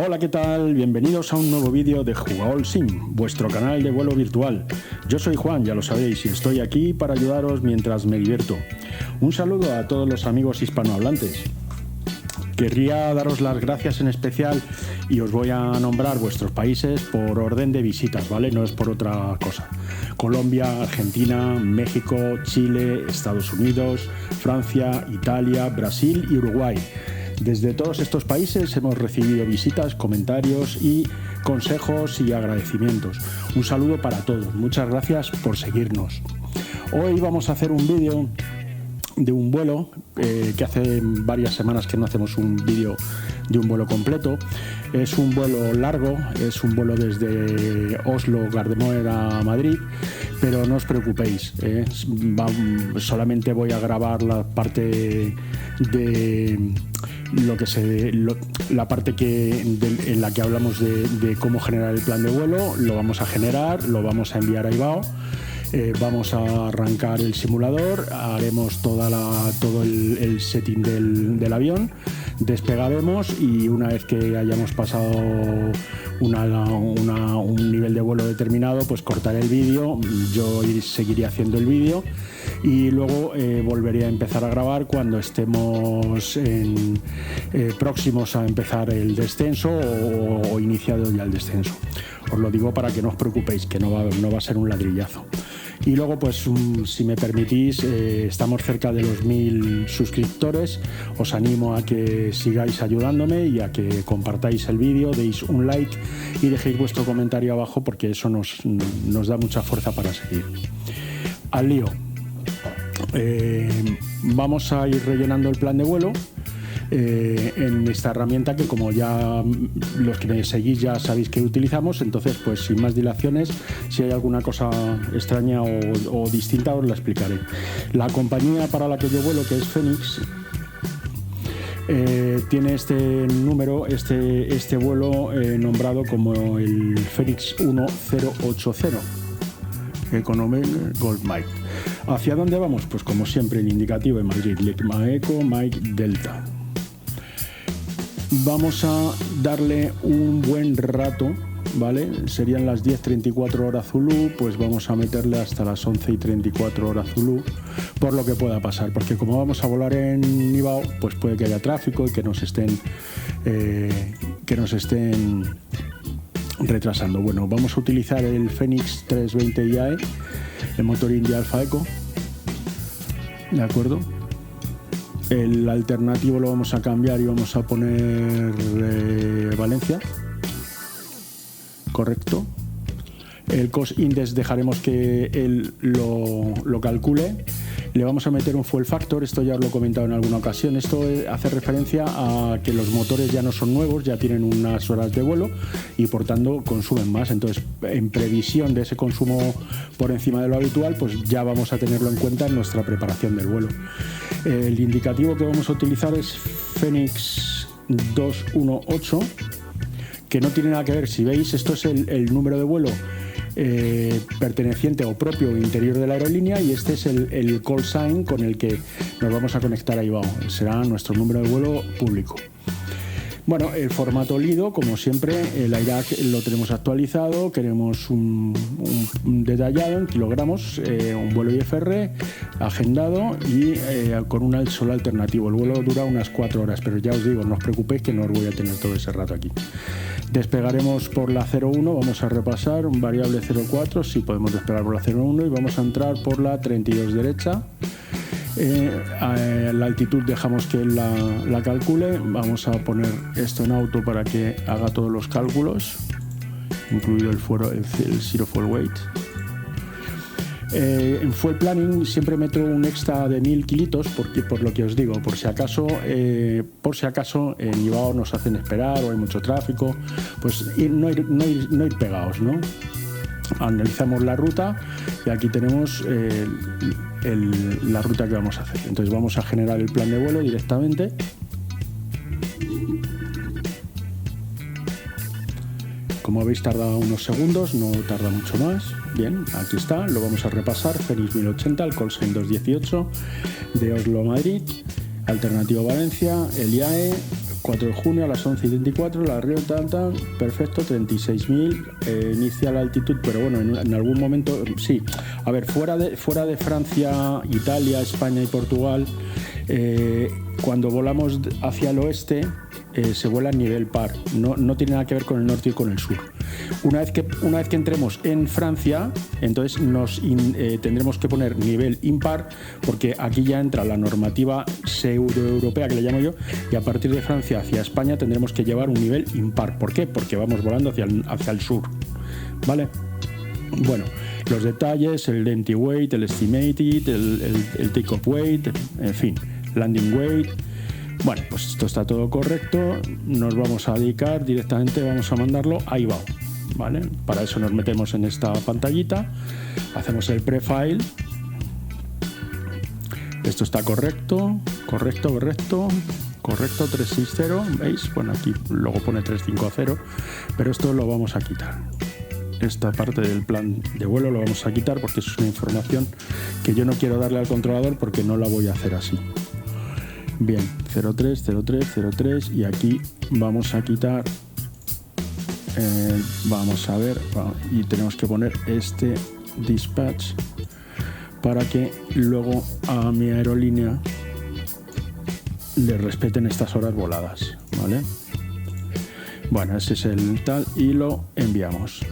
Hola, ¿qué tal? Bienvenidos a un nuevo vídeo de Jugaol Sim, vuestro canal de vuelo virtual. Yo soy Juan, ya lo sabéis, y estoy aquí para ayudaros mientras me divierto. Un saludo a todos los amigos hispanohablantes. Querría daros las gracias en especial y os voy a nombrar vuestros países por orden de visitas, ¿vale? No es por otra cosa. Colombia, Argentina, México, Chile, Estados Unidos, Francia, Italia, Brasil y Uruguay. Desde todos estos países hemos recibido visitas, comentarios y consejos y agradecimientos. Un saludo para todos. Muchas gracias por seguirnos. Hoy vamos a hacer un vídeo de un vuelo que hace varias semanas que no hacemos un vídeo de un vuelo completo. Es un vuelo largo, es un vuelo desde Oslo, Gardermoen a Madrid, pero no os preocupéis, solamente voy a grabar la parte de la parte en la que hablamos de cómo generar el plan de vuelo. Lo vamos a generar, lo vamos a enviar a IBAO. Vamos a arrancar el simulador, haremos todo el setting del avión, despegaremos y una vez que hayamos pasado un nivel de vuelo determinado, pues cortaré el vídeo, yo seguiré haciendo el vídeo y luego volveré a empezar a grabar cuando estemos próximos a empezar el descenso o iniciado ya el descenso. Os lo digo para que no os preocupéis, que no va a ser un ladrillazo. Y luego, pues si me permitís, estamos cerca de los 1000 suscriptores. Os animo a que sigáis ayudándome y a que compartáis el vídeo, deis un like y dejéis vuestro comentario abajo, porque eso nos da mucha fuerza para seguir. Al lío. Vamos a ir rellenando el plan de vuelo en esta herramienta que, como ya los que me seguís ya sabéis que utilizamos. Entonces, pues sin más dilaciones, si hay alguna cosa extraña o distinta os la explicaré. La compañía para la que yo vuelo, que es Phoenix, tiene este número, este vuelo nombrado como el Phoenix 1080 Economy Gold Mike. ¿Hacia dónde vamos? Pues como siempre, el indicativo en Madrid, Lima Eco Mike Delta. Vamos a darle un buen rato, ¿vale? Serían las 10:34 horas Zulu, pues vamos a meterle hasta las 11:34 horas Zulu, por lo que pueda pasar, porque como vamos a volar en IBAO, pues puede que haya tráfico y que nos estén retrasando. Bueno, vamos a utilizar el Phoenix 320 IAE, el motor India Alfa Eco, ¿de acuerdo? El alternativo lo vamos a cambiar y vamos a poner Valencia, correcto. El cost index dejaremos que él lo calcule. Le vamos a meter un fuel factor, esto ya os lo he comentado en alguna ocasión. Esto hace referencia a que los motores ya no son nuevos, ya tienen unas horas de vuelo y por tanto consumen más. Entonces, en previsión de ese consumo por encima de lo habitual, pues ya vamos a tenerlo en cuenta en nuestra preparación del vuelo. El indicativo que vamos a utilizar es Phoenix 218, que no tiene nada que ver. Si veis, esto es el número de vuelo perteneciente o propio interior de la aerolínea, y este es el call sign con el que nos vamos a conectar a IBAO. Será nuestro número de vuelo público. Bueno, el formato Lido, como siempre, el IRAC lo tenemos actualizado. Queremos un detallado en kilogramos, un vuelo IFR agendado y con un solo alternativo. El vuelo dura unas 4 horas, pero ya os digo, no os preocupéis que no os voy a tener todo ese rato aquí. Despegaremos por la 01, vamos a repasar un variable 04, si podemos despegar por la 01, y vamos a entrar por la 32 derecha. La altitud dejamos que él la calcule. Vamos a poner esto en auto para que haga todos los cálculos, incluido el zero fuel weight. En fuel planning siempre meto un extra de 1000 kilitos, porque por lo que os digo, por si acaso en IBAO nos hacen esperar o hay mucho tráfico, pues no ir pegados, ¿no? Analizamos la ruta y aquí tenemos la ruta que vamos a hacer. Entonces vamos a generar el plan de vuelo directamente. Como habéis tardado unos segundos, no tarda mucho más. Bien, aquí está, lo vamos a repasar. Phoenix 1080, el call sign 218 de Oslo a Madrid, alternativo Valencia, el IAE 4 de junio a las 11:34, la Río Tantan, perfecto, 36.000, inicial altitud, pero bueno, en algún momento, sí. A ver, fuera de Francia, Italia, España y Portugal, cuando volamos hacia el oeste, se vuela en nivel par, no tiene nada que ver con el norte y con el sur. Una vez que entremos en Francia, entonces tendremos que poner nivel impar, porque aquí ya entra la normativa pseudo-europea, que le llamo yo, y a partir de Francia hacia España tendremos que llevar un nivel impar. ¿Por qué? Porque vamos volando hacia el sur, ¿vale? Bueno, los detalles, el empty weight, el estimated, el take-off weight, en fin, landing weight. Bueno, pues esto está todo correcto. Nos vamos a dedicar directamente, vamos a mandarlo a IBAO, ¿vale? Para eso nos metemos en esta pantallita, hacemos el prefile. Esto está correcto, 360, ¿veis? Bueno, aquí luego pone 350, pero esto lo vamos a quitar. Esta parte del plan de vuelo lo vamos a quitar porque es una información que yo no quiero darle al controlador, porque no la voy a hacer así. Bien, 03, y aquí vamos a quitar, vamos a ver, y tenemos que poner este dispatch para que luego a mi aerolínea le respeten estas horas voladas, ¿vale? Bueno, ese es el tal y lo enviamos.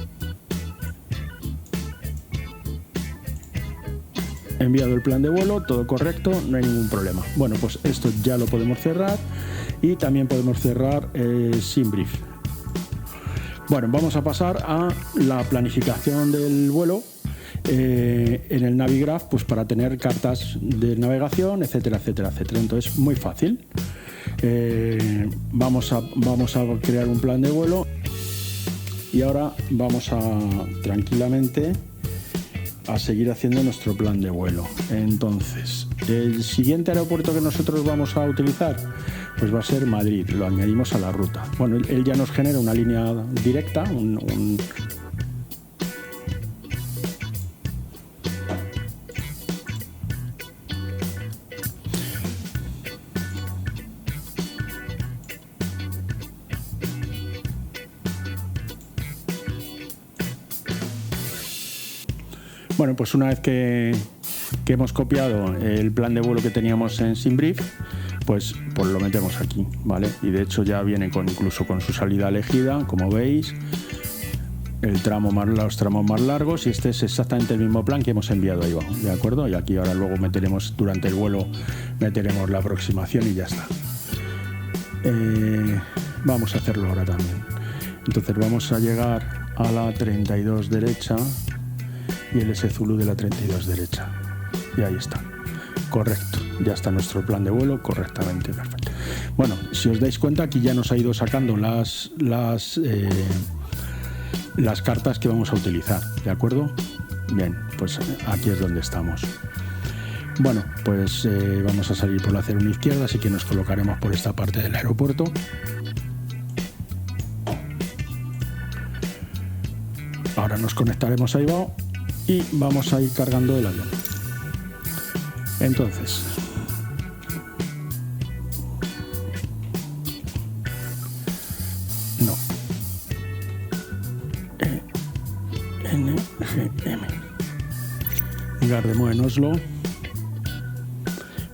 Enviado el plan de vuelo, todo correcto, no hay ningún problema. Bueno, pues esto ya lo podemos cerrar y también podemos cerrar SimBrief. Bueno, vamos a pasar a la planificación del vuelo en el Navigraph, pues para tener cartas de navegación, etcétera, etcétera, etcétera. Entonces, muy fácil. Vamos a crear un plan de vuelo y ahora vamos a tranquilamente a seguir haciendo nuestro plan de vuelo. Entonces, el siguiente aeropuerto que nosotros vamos a utilizar pues va a ser Madrid, lo añadimos a la ruta. Bueno, él ya nos genera una línea directa, Bueno, pues una vez que hemos copiado el plan de vuelo que teníamos en SimBrief, pues lo metemos aquí, ¿vale? Y de hecho ya viene incluso con su salida elegida, como veis, los tramos más largos, y este es exactamente el mismo plan que hemos enviado ahí abajo, ¿de acuerdo? Y aquí ahora luego durante el vuelo meteremos la aproximación y ya está. Vamos a hacerlo ahora también. Entonces vamos a llegar a la 32 derecha y el S-Zulu de la 32 derecha. Y ahí está. Correcto. Ya está nuestro plan de vuelo correctamente. Perfecto. Bueno, si os dais cuenta, aquí ya nos ha ido sacando las cartas que vamos a utilizar. ¿De acuerdo? Bien, pues aquí es donde estamos. Bueno, pues vamos a salir por la 01 izquierda, así que nos colocaremos por esta parte del aeropuerto. Ahora nos conectaremos a IBAO y vamos a ir cargando el avión. Entonces, no, NGM, Gardermoen en Oslo.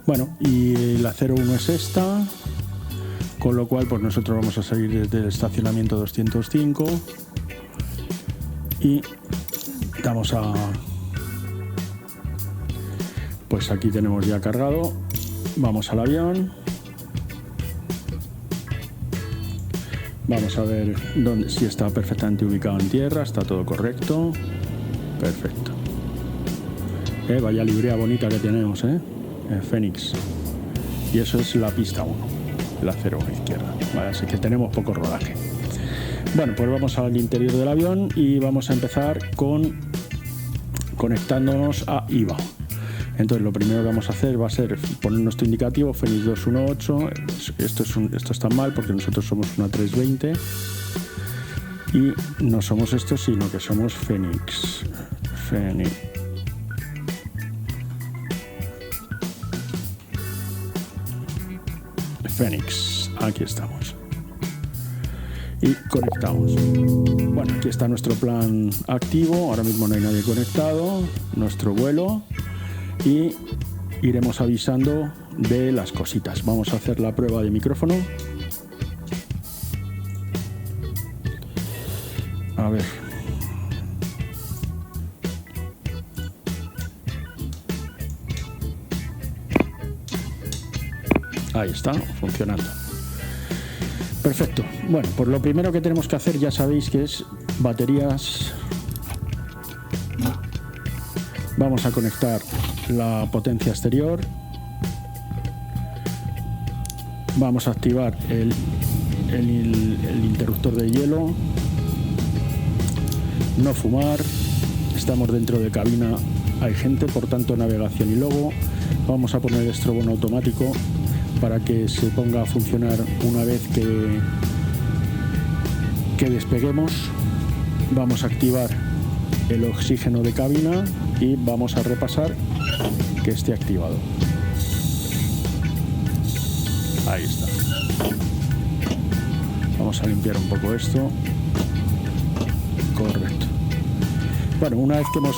Bueno, y la 01 es esta, con lo cual pues nosotros vamos a salir desde el estacionamiento 205 y vamos a... Pues aquí tenemos ya cargado, vamos al avión, vamos a ver si está perfectamente ubicado en tierra, está todo correcto, perfecto. Vaya librea bonita que tenemos, Phoenix. Y eso es la pista 1, la 01 izquierda, ¿vale? Así que tenemos poco rodaje. Bueno, pues vamos al interior del avión y vamos a empezar conectándonos a IBAO. Entonces lo primero que vamos a hacer va a ser poner nuestro indicativo Phoenix 218. Esto está mal porque nosotros somos una 320 y no somos esto, sino que somos Phoenix. Phoenix. Aquí estamos. Y conectamos. Bueno, aquí está nuestro plan activo. Ahora mismo no hay nadie conectado. Nuestro vuelo. Y iremos avisando de las cositas. Vamos a hacer la prueba de micrófono. A ver. Ahí está, funcionando. Perfecto. Bueno, pues lo primero que tenemos que hacer ya sabéis que es baterías. Vamos a conectar la potencia exterior. Vamos a activar el interruptor de hielo. No fumar. Estamos dentro de cabina. Hay gente, por tanto navegación y logo. Vamos a poner el estrobo en automático para que se ponga a funcionar una vez que despeguemos. Vamos a activar el oxígeno de cabina y vamos a repasar que esté activado. Ahí está. Vamos a limpiar un poco esto. Correcto. Bueno, una vez que hemos...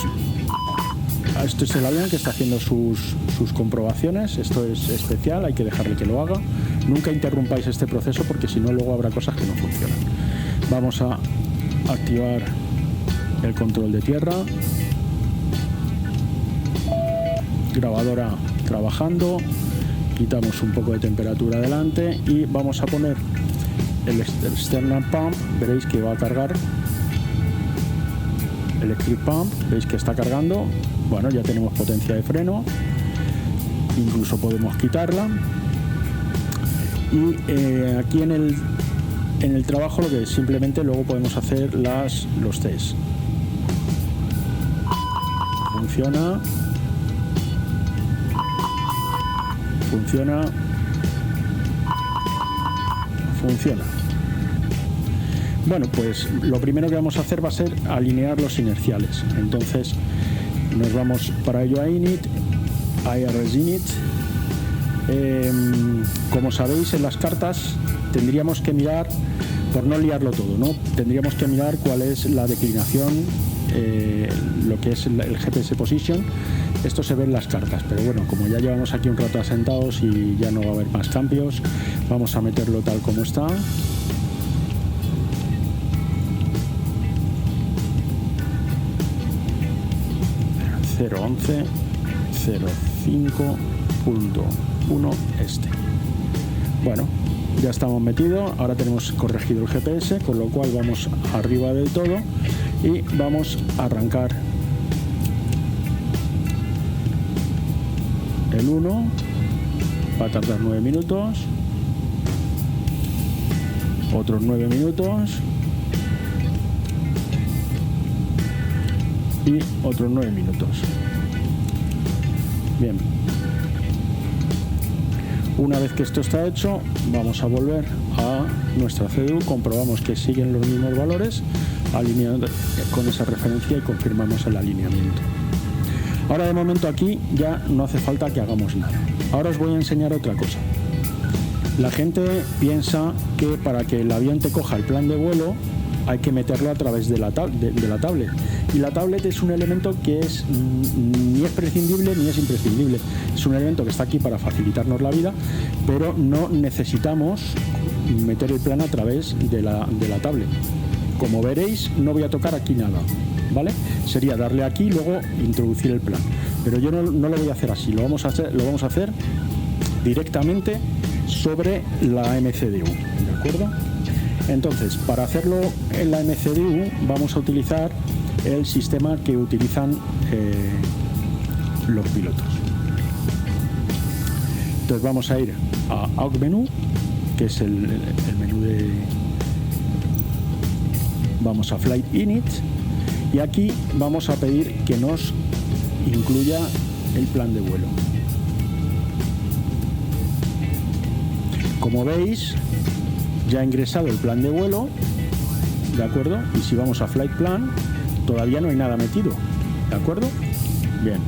Esto es el avión que está haciendo sus comprobaciones. Esto es especial, hay que dejarle que lo haga. Nunca interrumpáis este proceso porque si no luego habrá cosas que no funcionan. Vamos a activar el control de tierra. Grabadora trabajando. Quitamos un poco de temperatura delante y vamos a poner el external pump. Veréis que va a cargar. Electric pump, veis que está cargando. Bueno, ya tenemos potencia de freno, incluso podemos quitarla. Y aquí en el trabajo lo que simplemente luego podemos hacer los test. Funciona. Bueno, pues lo primero que vamos a hacer va a ser alinear los inerciales. Entonces nos vamos para ello a Init, IRS Init. Como sabéis, en las cartas tendríamos que mirar, por no liarlo todo, ¿no? Tendríamos que mirar cuál es la declinación, lo que es el GPS Position. Esto se ve en las cartas, pero bueno, como ya llevamos aquí un rato asentados y ya no va a haber más cambios, vamos a meterlo tal como está. 011 05.1 este. Bueno, ya estamos metidos. Ahora tenemos corregido el GPS, con lo cual vamos arriba del todo y vamos a arrancar el 1. Va a tardar 9 minutos, otros 9 minutos y otros 9 minutos. Bien, una vez que esto está hecho, vamos a volver a nuestra CDU, comprobamos que siguen los mismos valores, alineando con esa referencia y confirmamos el alineamiento. Ahora de momento aquí ya no hace falta que hagamos nada. Ahora os voy a enseñar otra cosa. La gente piensa que para que el avión te coja el plan de vuelo hay que meterlo a través de la tablet. Y la tablet es un elemento que ni es prescindible ni es imprescindible. Es un elemento que está aquí para facilitarnos la vida, pero no necesitamos meter el plan a través de la tablet. Como veréis, no voy a tocar aquí nada, ¿vale? Sería darle aquí y luego introducir el plan. Pero yo no lo voy a hacer así, lo vamos a hacer directamente sobre la MCDU, ¿de acuerdo? Entonces, para hacerlo en la MCDU vamos a utilizar el sistema que utilizan los pilotos. Entonces vamos a ir a Out Menu, que es el menú de... Vamos a Flight Init y aquí vamos a pedir que nos incluya el plan de vuelo. Como veis, ya ha ingresado el plan de vuelo, ¿de acuerdo? Y si vamos a Flight Plan, todavía no hay nada metido, ¿de acuerdo? Bien.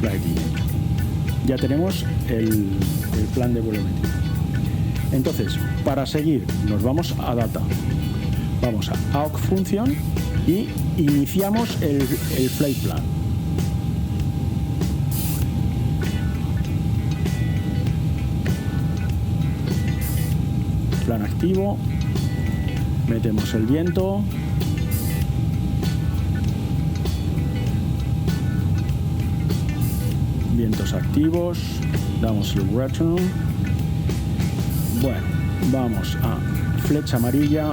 Flight Unit. Ya tenemos el plan de vuelometría. Entonces, para seguir, nos vamos a Data. Vamos a AUC Function y iniciamos el Flight Plan. Plan activo. Metemos el viento. Vientos activos. Damos el return. Bueno, vamos a flecha amarilla,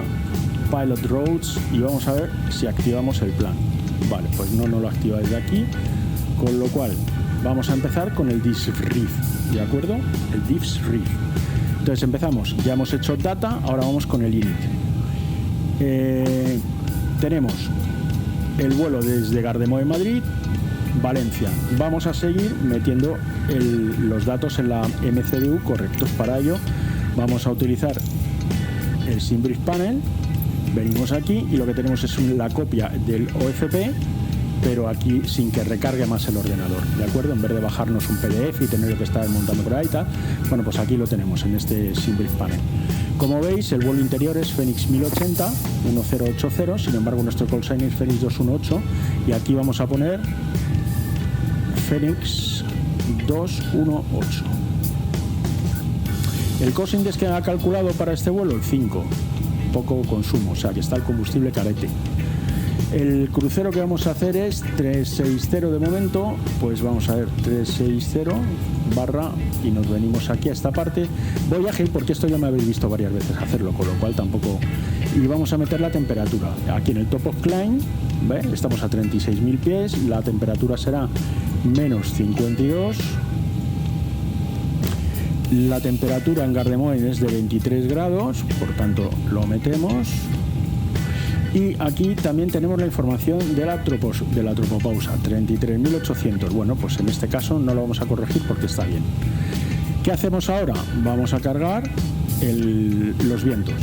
Pilot Roads, y vamos a ver si activamos el plan. Vale, pues no lo activa desde aquí, con lo cual vamos a empezar con el DIFS-RIF, ¿de acuerdo? El DIFS-RIF. Entonces empezamos, ya hemos hecho Data, ahora vamos con el Init. Tenemos el vuelo desde Gardemoen, Madrid, Valencia. Vamos a seguir metiendo los datos en la MCDU correctos. Para ello vamos a utilizar el SimBrief Panel. Venimos aquí y lo que tenemos es la copia del OFP, pero aquí sin que recargue más el ordenador, ¿de acuerdo? En vez de bajarnos un PDF y tener que estar montando por ahí y tal, bueno, pues aquí lo tenemos en este SimBrief Panel. Como veis, el vuelo interior es Phoenix 1080, 1080, sin embargo nuestro call sign es Phoenix 218 y aquí vamos a poner Phoenix 218. El cost index que ha calculado para este vuelo, el 5, poco consumo, o sea que está el combustible carete. El crucero que vamos a hacer es 360 de momento, pues vamos a ver 360 barra y nos venimos aquí a esta parte. Voy ágil porque esto ya me habéis visto varias veces hacerlo, con lo cual tampoco. Y vamos a meter la temperatura. Aquí en el top of climb, ¿ve? Estamos a 36.000 pies, la temperatura será menos 52. La temperatura en Gardemoen es de 23 grados, por tanto lo metemos. Y aquí también tenemos la información de la tropopausa, 33.800. Bueno, pues en este caso no lo vamos a corregir porque está bien. ¿Qué hacemos ahora? Vamos a cargar los vientos.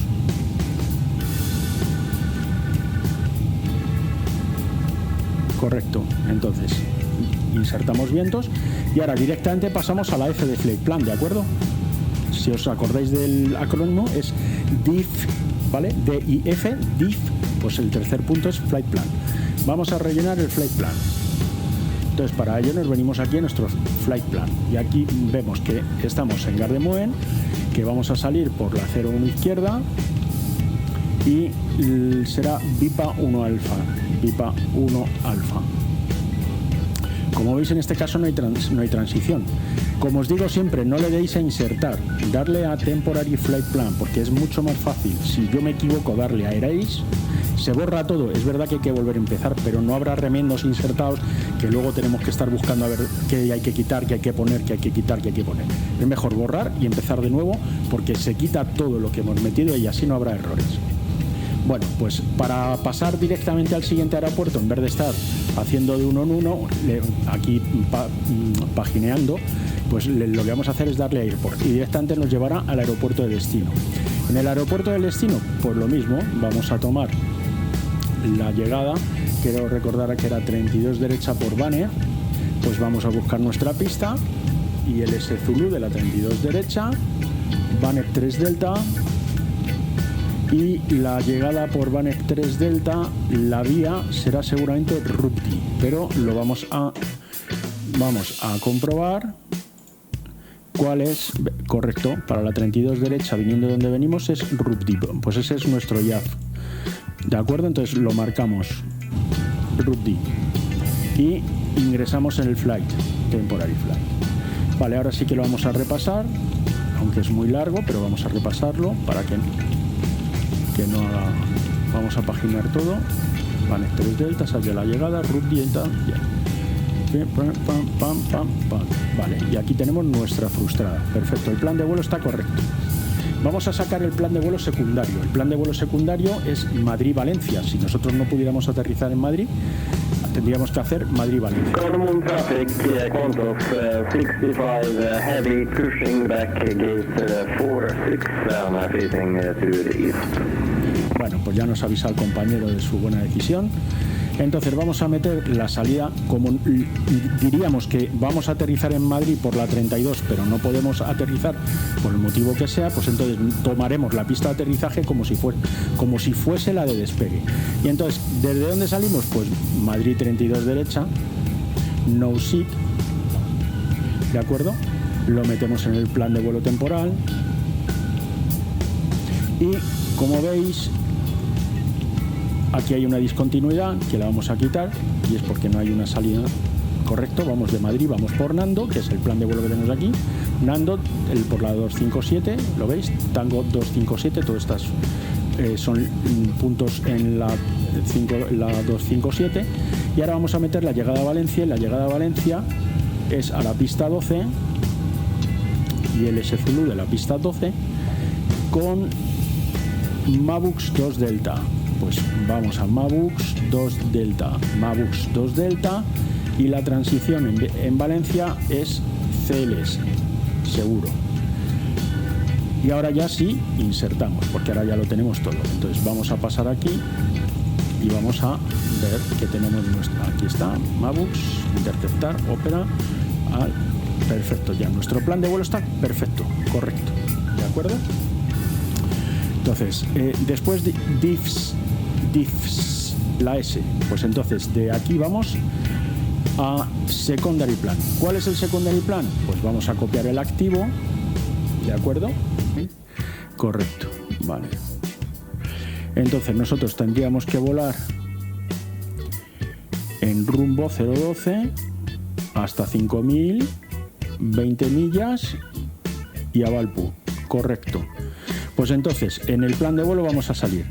Correcto, entonces insertamos vientos y ahora directamente pasamos a la F de Flight Plan, ¿de acuerdo? Si os acordáis del acrónimo es DIF, ¿vale? DIF, DIF, pues el tercer punto es Flight Plan. Vamos a rellenar el Flight Plan. Entonces para ello nos venimos aquí a nuestro Flight Plan y aquí vemos que estamos en Gardemoen, que vamos a salir por la 01 izquierda y será VIPA 1 alfa, VIPA 1 alfa. Como veis, en este caso no hay transición. Como os digo siempre, no le deis a insertar, darle a Temporary Flight Plan, porque es mucho más fácil. Si yo me equivoco, darle a Erase, se borra todo. Es verdad que hay que volver a empezar, pero no habrá remendos insertados que luego tenemos que estar buscando a ver qué hay que quitar, qué hay que poner, qué hay que quitar, qué hay que poner. Es mejor borrar y empezar de nuevo, porque se quita todo lo que hemos metido y así no habrá errores. Bueno, pues para pasar directamente al siguiente aeropuerto, en vez de estar haciendo de uno en uno, aquí pagineando, pues lo que vamos a hacer es darle a Airport y directamente nos llevará al aeropuerto de destino. En el aeropuerto de destino, pues lo mismo, vamos a tomar la llegada, quiero recordar que era 32 derecha por Banner, pues vamos a buscar nuestra pista y el S Zulu de la 32 derecha, Banner 3 Delta. Y la llegada por Banner 3 Delta, la vía será seguramente Rupti, pero lo vamos a comprobar cuál es correcto. Para la 32 derecha, viniendo de donde venimos, es Rupti, pues ese es nuestro IAF, ¿de acuerdo? Entonces lo marcamos Rupti y ingresamos en el flight, Temporary Flight. Vale, ahora sí que lo vamos a repasar, aunque es muy largo, pero vamos a repasarlo para que no haga. Vamos a paginar todo. Vale, 3 Delta, sal de la llegada, Rupti y tal. Vale, y aquí tenemos nuestra frustrada. Perfecto, el plan de vuelo está correcto. Vamos a sacar el plan de vuelo secundario. El plan de vuelo secundario es Madrid-Valencia. Si nosotros no pudiéramos aterrizar en Madrid, tendríamos que hacer Madrid-Valencia. Common traffic, count of 65 heavy pushing back gate 46 facing to the east. Bueno, pues ya nos avisa el compañero de su buena decisión. Entonces vamos a meter la salida, como diríamos que vamos a aterrizar en Madrid por la 32, pero no podemos aterrizar por el motivo que sea, pues entonces tomaremos la pista de aterrizaje como si fuese la de despegue. Y entonces, ¿desde dónde salimos? Pues Madrid 32 derecha, no seat, ¿de acuerdo? Lo metemos en el plan de vuelo temporal y, como veis, aquí hay una discontinuidad que la vamos a quitar y es porque no hay una salida. Correcto, vamos de Madrid, vamos por Nando, que es el plan de vuelo que tenemos aquí. Nando, por la 257, ¿lo veis? Tango 257, todas estas son puntos en la 257. Y ahora vamos a meter la llegada a Valencia, y la llegada a Valencia es a la pista 12 y el S-Zulu de la pista 12 con Mabux 2 Delta. Pues vamos a Mabux 2 Delta, Mabux 2 Delta, y la transición en Valencia es CLS, seguro. Y ahora ya sí insertamos, porque ahora ya lo tenemos todo. Entonces vamos a pasar aquí y vamos a ver que tenemos nuestra. Aquí está, Mabux, interceptar, Opera, perfecto, ya nuestro plan de vuelo está perfecto, correcto, ¿de acuerdo? Entonces, después de diffs, la S, pues entonces de aquí vamos a secondary plan. ¿Cuál es el secondary plan? Pues vamos a copiar el activo, ¿de acuerdo? ¿Sí? Correcto, vale. Entonces nosotros tendríamos que volar en rumbo 012 hasta 5000, 20 millas y a Valpú, correcto. Pues entonces en el plan de vuelo vamos a salir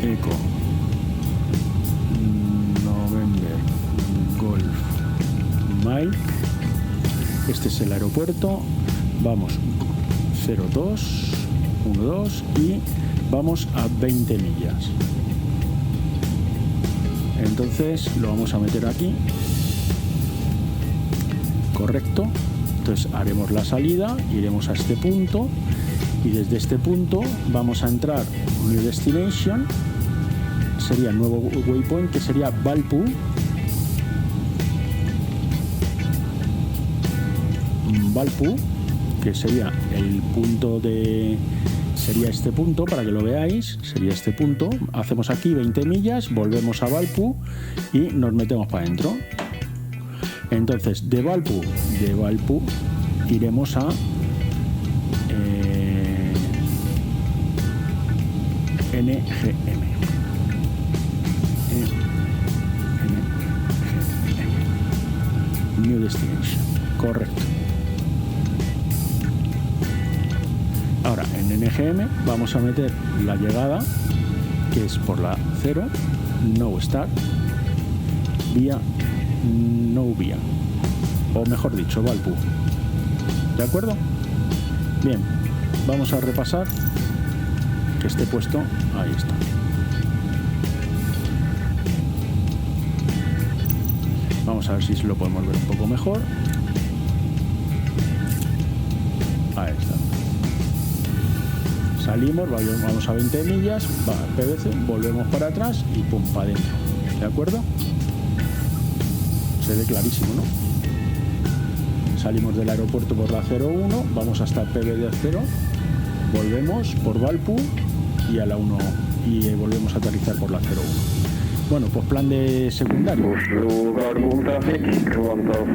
Eco November Golf Mike, este es el aeropuerto, vamos 02 12 y vamos a 20 millas. Entonces lo vamos a meter aquí, correcto. Entonces haremos la salida, iremos a este punto y desde este punto vamos a entrar New Destination, sería el nuevo waypoint que sería Valpú, que sería el punto sería este punto, para que lo veáis, sería este punto. Hacemos aquí 20 millas, volvemos a Valpú y nos metemos para adentro. Entonces de Valpú iremos a NGM. New Destination, correcto. Ahora en NGM vamos a meter la llegada, que es por la 0, no start, vía Novia, o mejor dicho, Valpú. ¿De acuerdo? Bien, vamos a repasar que esté puesto. Ahí está. Vamos a ver si lo podemos ver un poco mejor. Ahí está. Salimos, vamos a 20 millas, va PVC, volvemos para atrás y pum, para adentro. ¿De acuerdo? Se ve clarísimo, ¿no? Salimos del aeropuerto por la 01, vamos hasta PBD0, volvemos por Valpú y a la 1 y volvemos a aterrizar por la 01. Bueno, pues plan de secundario. Oslo Gardermoen traffic, front of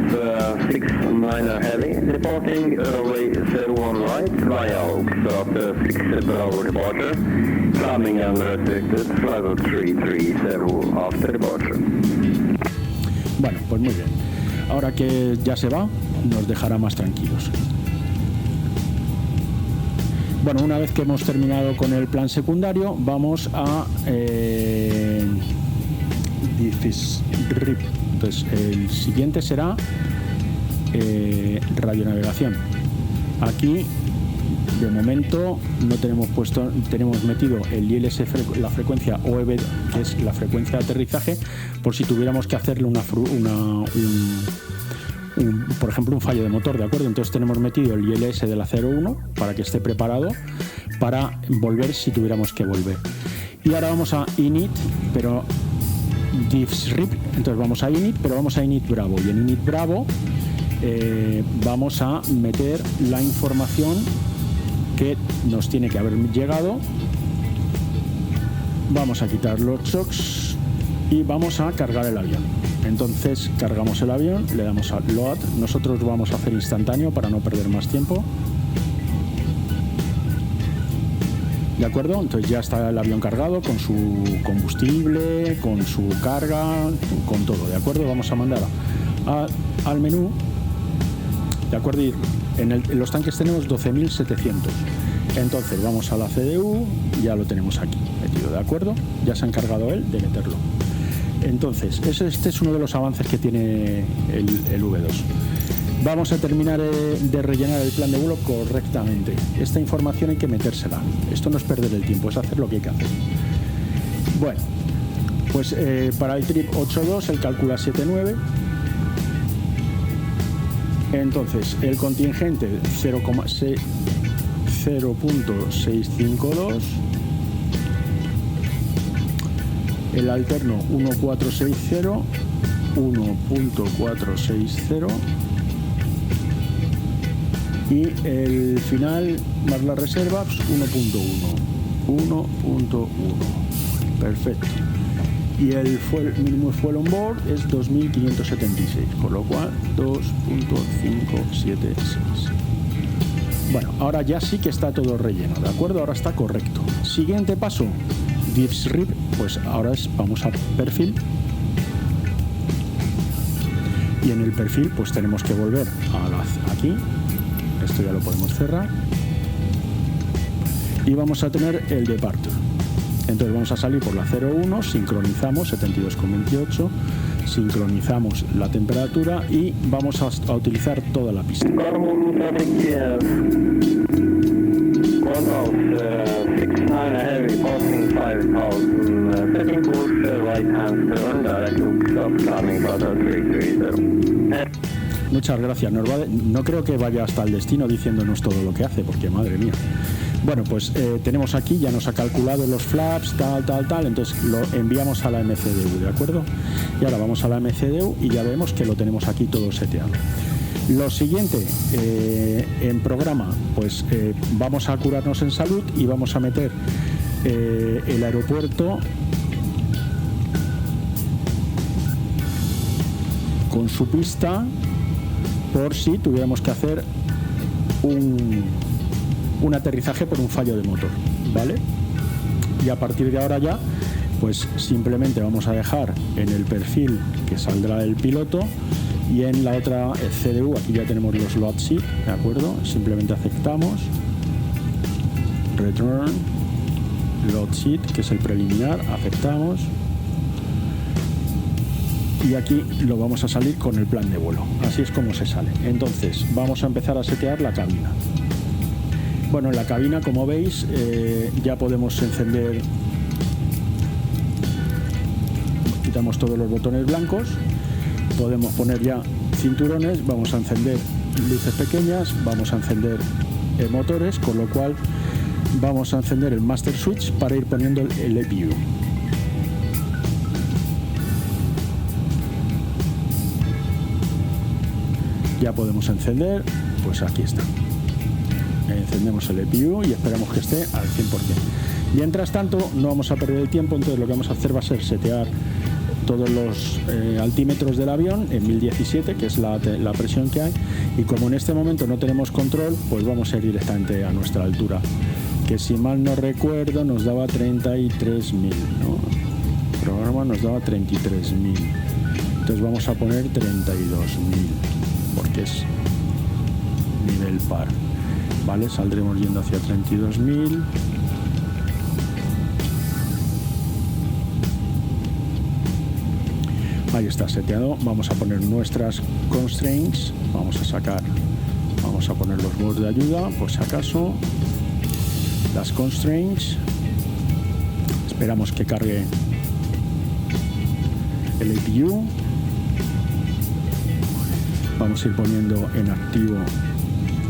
69 heavy, departing runway 01 right via Oxford 6 Bravo departure, climbing unrestricted, flight of 330 after departure. Bueno, pues muy bien. Ahora que ya se va, nos dejará más tranquilos. Bueno, una vez que hemos terminado con el plan secundario, vamos a RIP. Entonces, el siguiente será radionavegación. Aquí, de momento, no tenemos metido el ILS, la frecuencia OEB, que es la frecuencia de aterrizaje, por si tuviéramos que hacerle por ejemplo, un fallo de motor, ¿de acuerdo? Entonces tenemos metido el ILS de la 01 para que esté preparado para volver si tuviéramos que volver. Y ahora vamos a init, pero diffsrip, entonces vamos a init, pero vamos a init bravo, y en init bravo vamos a meter la información que nos tiene que haber llegado. Vamos a quitar los shocks y vamos a cargar el avión. Entonces cargamos el avión, le damos a load, nosotros lo vamos a hacer instantáneo para no perder más tiempo. ¿De acuerdo? Entonces ya está el avión cargado con su combustible, con su carga, con todo, ¿de acuerdo? Vamos a mandar al menú, ¿de acuerdo? Y en los tanques tenemos 12.700. Entonces vamos a la CDU, ya lo tenemos aquí metido, ¿de acuerdo? Ya se ha encargado él de meterlo. Entonces, este es uno de los avances que tiene el V2. Vamos a terminar de rellenar el plan de vuelo correctamente. Esta información hay que metérsela. Esto no es perder el tiempo, es hacer lo que hay que hacer. Bueno, pues para el trip 8.2 él calcula 7.9. Entonces, el contingente 0.652. El alterno 1.460, 1.460 y el final más las reservas 1.1. Perfecto. Y el mínimo fuel on board es 2.576, con lo cual 2.576. Bueno, ahora ya sí que está todo relleno, ¿de acuerdo? Ahora está correcto. Siguiente paso, diffsrip, pues ahora vamos a perfil. Y en el perfil pues tenemos que volver aquí. Esto ya lo podemos cerrar. Y vamos a tener el departure. Entonces vamos a salir por la 01, sincronizamos 72,28, sincronizamos la temperatura y vamos a utilizar toda la pista. Muchas gracias. No creo que vaya hasta el destino diciéndonos todo lo que hace, porque madre mía. Bueno, pues tenemos aquí, ya nos ha calculado los flaps, tal, entonces lo enviamos a la MCDU, ¿de acuerdo? Y ahora vamos a la MCDU y ya vemos que lo tenemos aquí todo seteado. Lo siguiente, en programa, pues vamos a curarnos en salud y vamos a meter el aeropuerto con su pista por si tuviéramos que hacer un aterrizaje por un fallo de motor, ¿vale? Y a partir de ahora ya, pues simplemente vamos a dejar en el perfil que saldrá el piloto y en la otra CDU, aquí ya tenemos los load sheet, ¿de acuerdo? Simplemente aceptamos, return, load sheet, que es el preliminar, aceptamos. Y aquí lo vamos a salir con el plan de vuelo. Así es como se sale. Entonces, vamos a empezar a setear la cabina. Bueno, en la cabina, como veis, ya podemos encender. Quitamos todos los botones blancos. Podemos poner ya cinturones. Vamos a encender luces pequeñas. Vamos a encender motores, con lo cual vamos a encender el master switch para ir poniendo el EPU. Ya podemos encender, pues aquí está. Encendemos el EPU y esperamos que esté al 100%. Mientras tanto, no vamos a perder el tiempo, entonces lo que vamos a hacer va a ser setear todos los altímetros del avión en 1017, que es la presión que hay, y como en este momento no tenemos control, pues vamos a ir directamente a nuestra altura, que si mal no recuerdo nos daba 33.000, ¿no? El programa nos daba 33.000, entonces vamos a poner 32.000. Porque es nivel par, ¿vale? Saldremos yendo hacia 32.000. Ahí está seteado. Vamos a poner nuestras constraints. Vamos a poner los modos de ayuda, por si acaso. Las constraints. Esperamos que cargue el APU. Vamos a ir poniendo en activo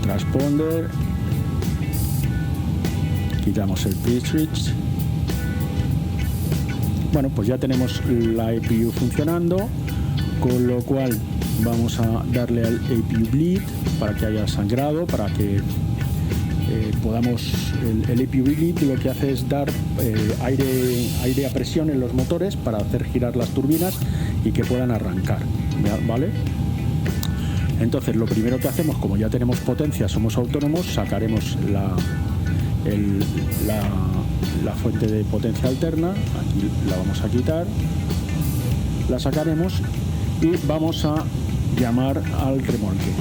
transponder, quitamos el pitch switch Bueno, pues ya tenemos la APU funcionando, con lo cual vamos a darle al APU bleed para que haya sangrado, para que podamos, el APU bleed lo que hace es dar aire a presión en los motores para hacer girar las turbinas y que puedan arrancar, ¿vale? Entonces lo primero que hacemos, como ya tenemos potencia, somos autónomos, sacaremos la fuente de potencia alterna, aquí la vamos a quitar, la sacaremos y vamos a llamar al remolque.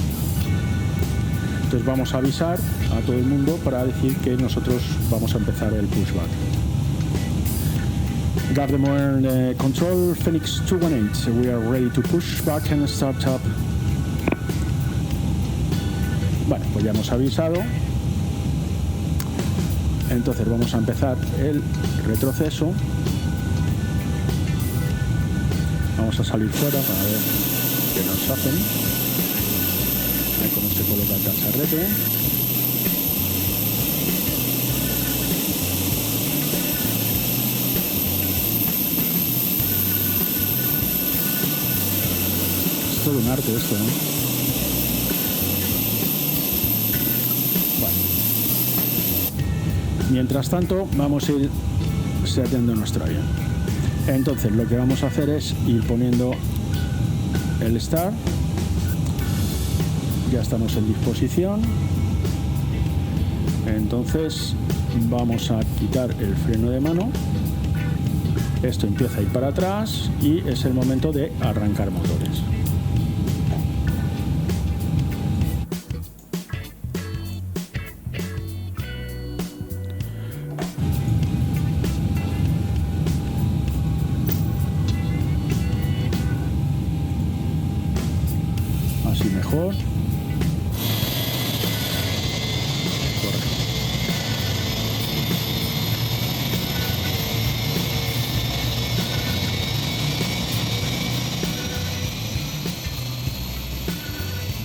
Entonces vamos a avisar a todo el mundo para decir que nosotros vamos a empezar el pushback. Gardermoen Control Phoenix 218, we are ready to push back and start up. Bueno, pues ya hemos avisado. Entonces vamos a empezar el retroceso. Vamos a salir fuera para ver qué nos hacen. Ahí cómo se coloca el cacharrete. Es todo un arte esto, ¿no? Bueno. Mientras tanto, vamos a ir seteando nuestro avión. Entonces, lo que vamos a hacer es ir poniendo el start. Ya estamos en disposición. Entonces, vamos a quitar el freno de mano. Esto empieza a ir para atrás y es el momento de arrancar motores. Así mejor. Correcto.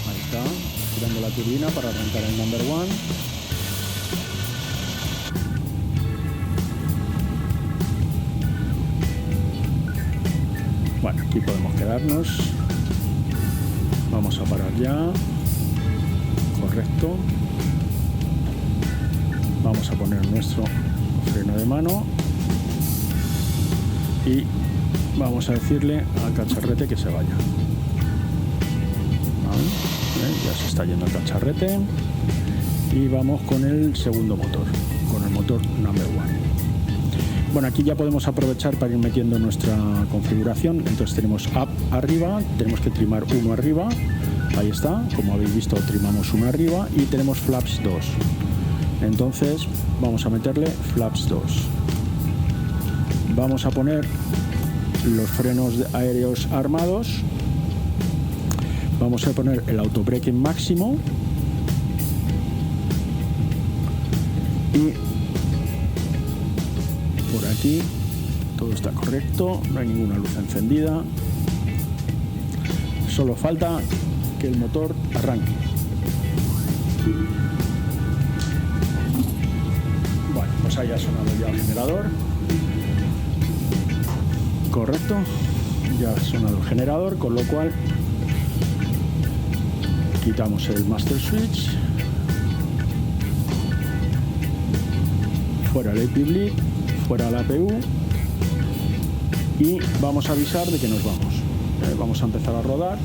Ahí está, girando la turbina para arrancar el number one. Bueno, aquí podemos quedarnos. Vamos a parar ya. Correcto. Vamos a poner nuestro freno de mano y vamos a decirle al cacharrete que se vaya. ¿Vale? Ya se está yendo el cacharrete y vamos con el segundo motor, con el motor number one. Bueno, aquí ya podemos aprovechar para ir metiendo nuestra configuración. Entonces tenemos up arriba, tenemos que trimar uno arriba. Ahí está, como habéis visto, trimamos uno arriba y tenemos flaps 2. Entonces vamos a meterle flaps 2. Vamos a poner los frenos aéreos armados. Vamos a poner el autobrake en máximo. Y por aquí todo está correcto, no hay ninguna luz encendida. Solo falta que el motor arranque. Bueno, pues ahí ha sonado ya el generador. Correcto, ya ha sonado el generador, con lo cual quitamos el master switch. Fuera el APU bleed, fuera la APU y vamos a avisar de que nos vamos. Vamos a empezar a rodar.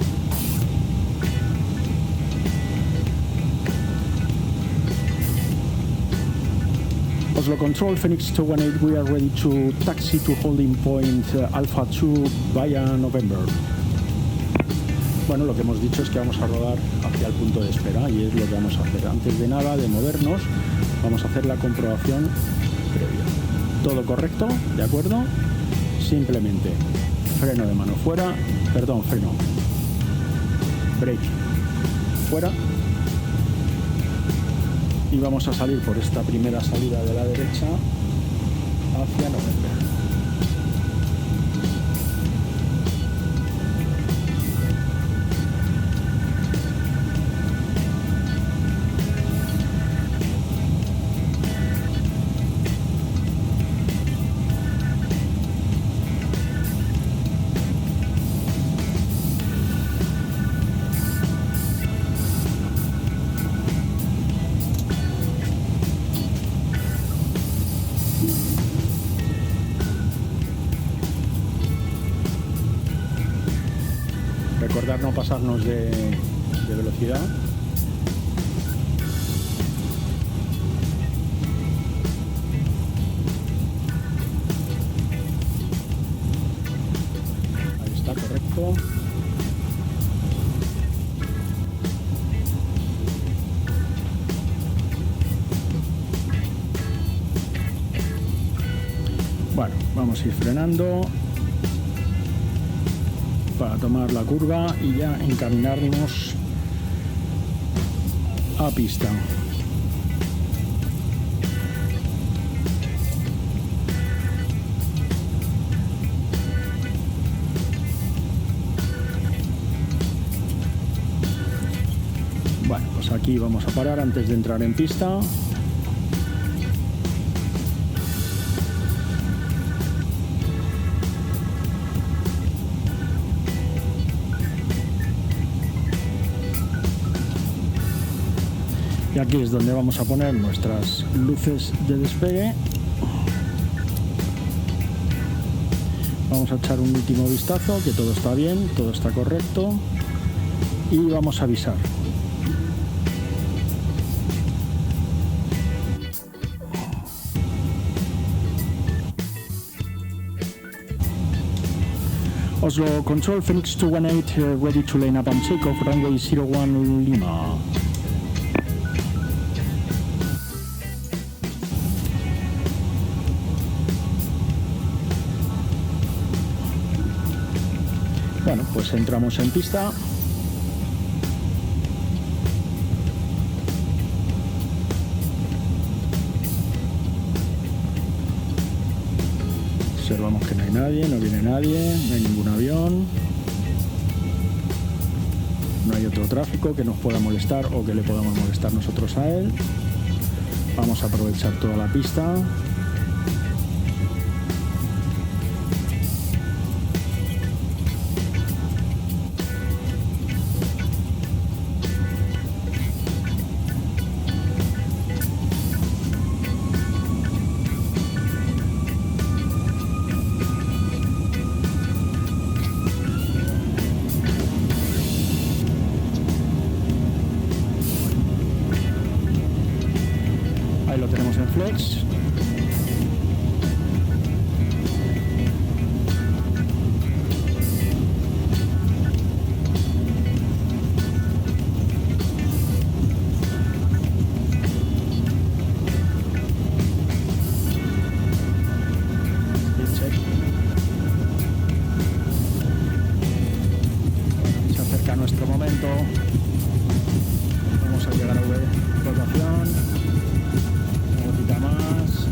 Oslo Control, Phoenix 218, we are ready to taxi to holding point Alpha 2 via November. Bueno, lo que hemos dicho es que vamos a rodar hacia el punto de espera y es lo que vamos a hacer. Antes de nada, de movernos, vamos a hacer la comprobación previa. ¿Todo correcto? ¿De acuerdo? Simplemente freno de mano fuera, brake fuera y vamos a salir por esta primera salida de la derecha hacia November. Recordar no pasarnos de velocidad. Ahí está, correcto. Bueno, vamos a ir frenando para tomar la curva y ya encaminarnos a pista. Bueno, pues aquí vamos a parar antes de entrar en pista. Y aquí es donde vamos a poner nuestras luces de despegue. Vamos a echar un último vistazo, que todo está bien, todo está correcto. Y vamos a avisar. Oslo Control Phoenix 218 ready to line up and take off runway 01 Lima. Bueno, pues entramos en pista. Observamos que no hay nadie, no viene nadie, no hay ningún avión. No hay otro tráfico que nos pueda molestar o que le podamos molestar nosotros a él. Vamos a aprovechar toda la pista. Ahí lo tenemos en flex. Se acerca nuestro momento. Vamos a llegar a rotación. Más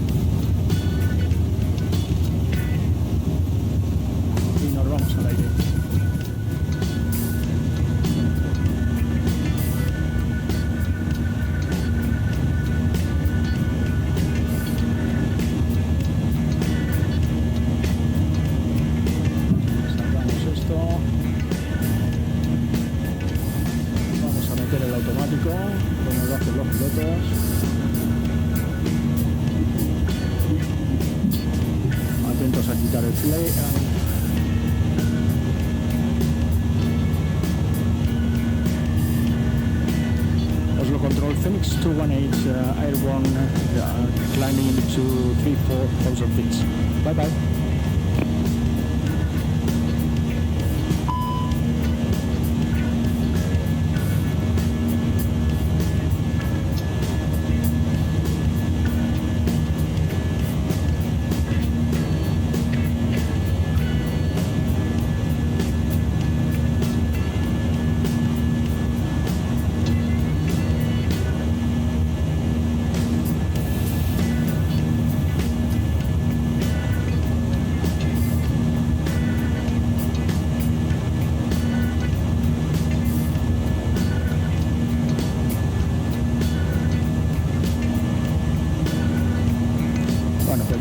y nos vamos al aire. Sacamos esto, vamos a meter el automático como lo hacen los pilotos. Atentos a quitar el play. Oslo Control Phoenix 218 airborne climbing to 3,400 feet. Bye bye.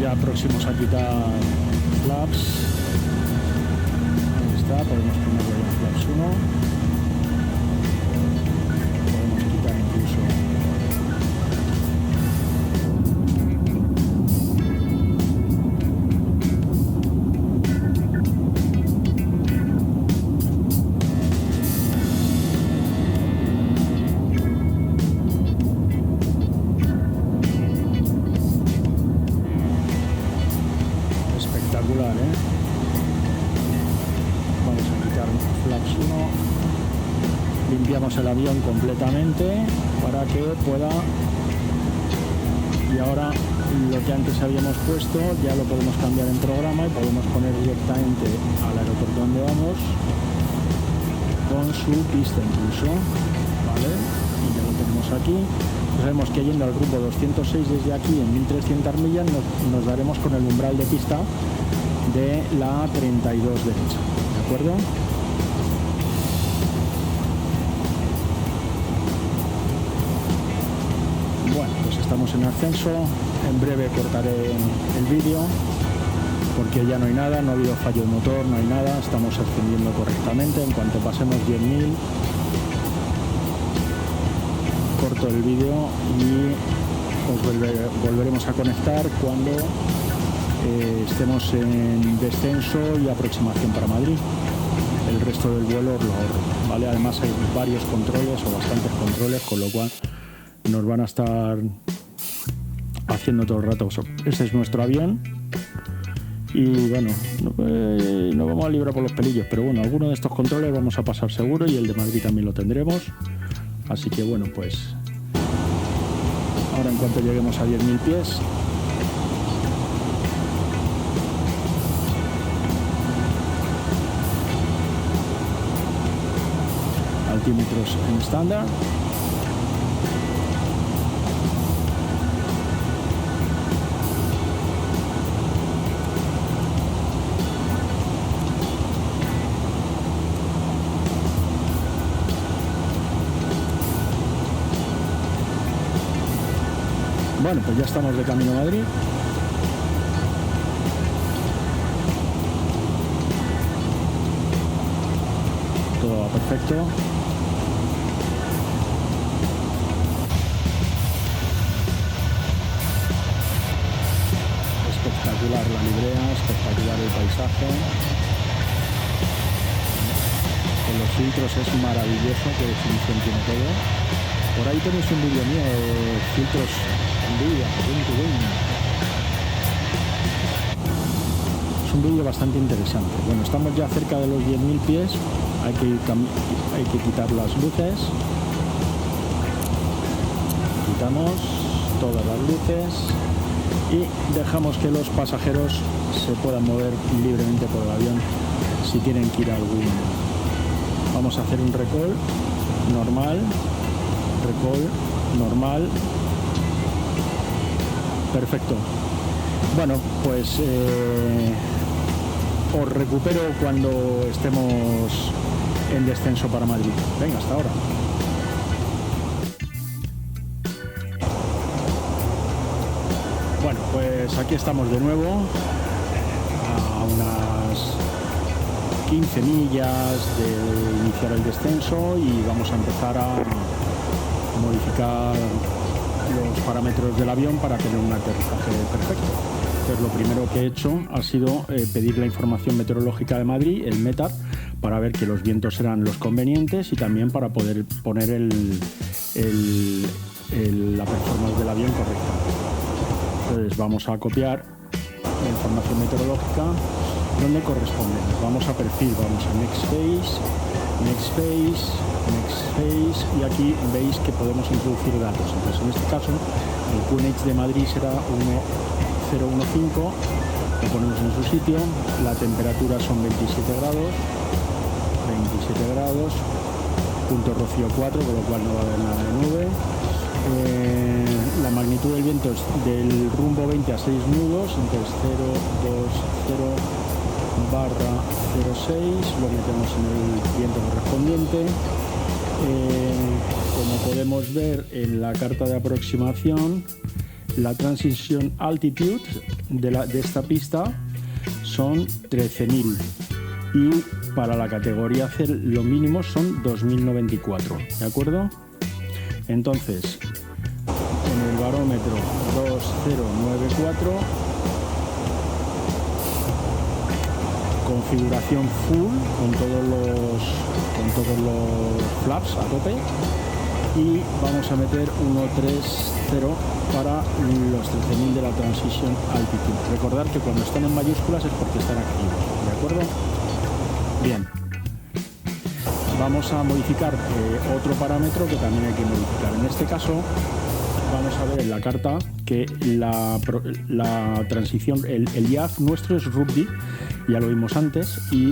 Ya próximos a quitar flaps. Ahí está, podemos ponerle los flaps 1. Podemos quitar incluso micrófono, limpiamos el avión completamente para que pueda, y ahora lo que antes habíamos puesto ya lo podemos cambiar en programa y podemos poner directamente al aeropuerto donde vamos con su pista incluso, ¿vale? Y ya lo tenemos aquí. Sabemos que yendo al rumbo 206 desde aquí en 1300 millas nos daremos con el umbral de pista de la 32 derecha, ¿de acuerdo? Bueno, pues estamos en ascenso. En breve cortaré el vídeo porque ya no hay nada, no ha habido fallo de motor, no hay nada, estamos ascendiendo correctamente. En cuanto pasemos 10.000 corto el vídeo y os volveremos a conectar cuando estemos en descenso y aproximación para Madrid. El resto del vuelo os lo ahorro, ¿vale? Además hay varios controles o bastantes controles, con lo cual nos van a estar haciendo todo el rato. Este es nuestro avión y bueno, no vamos a librar por los pelillos, pero bueno, alguno de estos controles vamos a pasar seguro y el de Madrid también lo tendremos. Así que bueno, pues ahora en cuanto lleguemos a 10.000 pies altímetros en estándar. Bueno, pues ya estamos de camino a Madrid. Todo va perfecto. Espectacular la librea, espectacular el paisaje. Con los filtros es maravilloso, qué definición tiene todo. Por ahí tenéis un vídeo mío de filtros en vídeo. Es un vídeo bastante interesante. Bueno, estamos ya cerca de los 10.000 pies. Hay que quitar las luces. Quitamos todas las luces y dejamos que los pasajeros se puedan mover libremente por el avión si tienen que ir a algún. Vamos a hacer un recall normal. Perfecto. Bueno, pues os recupero cuando estemos en descenso para Madrid. Venga, hasta ahora. Bueno, pues aquí estamos de nuevo a unas 15 millas de iniciar el descenso y vamos a empezar a modificar los parámetros del avión para tener un aterrizaje perfecto. Entonces, lo primero que he hecho ha sido pedir la información meteorológica de Madrid, el METAR, para ver que los vientos eran los convenientes y también para poder poner la performance del avión correcta. Entonces vamos a copiar la información meteorológica donde corresponde. Vamos a perfil, vamos a Next Phase y aquí veis que podemos introducir datos. Entonces en este caso el QNH de Madrid será 1015, lo ponemos en su sitio, la temperatura son 27 grados, punto rocío 4, con lo cual no va a haber nada de nube. La magnitud del viento es del rumbo 20 a 6 nudos, entonces 020/06, lo metemos en el viento correspondiente. Como podemos ver en la carta de aproximación, la transition altitude de esta pista son 13.000 y para la categoría C lo mínimo son 2.094, ¿de acuerdo? Entonces, en el barómetro 2094, configuración full con todos los flaps a tope y vamos a meter 130 para los 13.000 de la transition altitude. Recordar que cuando están en mayúsculas es porque están activos, ¿de acuerdo? Bien. vamos a modificar otro parámetro que también hay que modificar. En este caso vamos a ver en la carta que la transición, el IAF nuestro es Rugby, ya lo vimos antes, y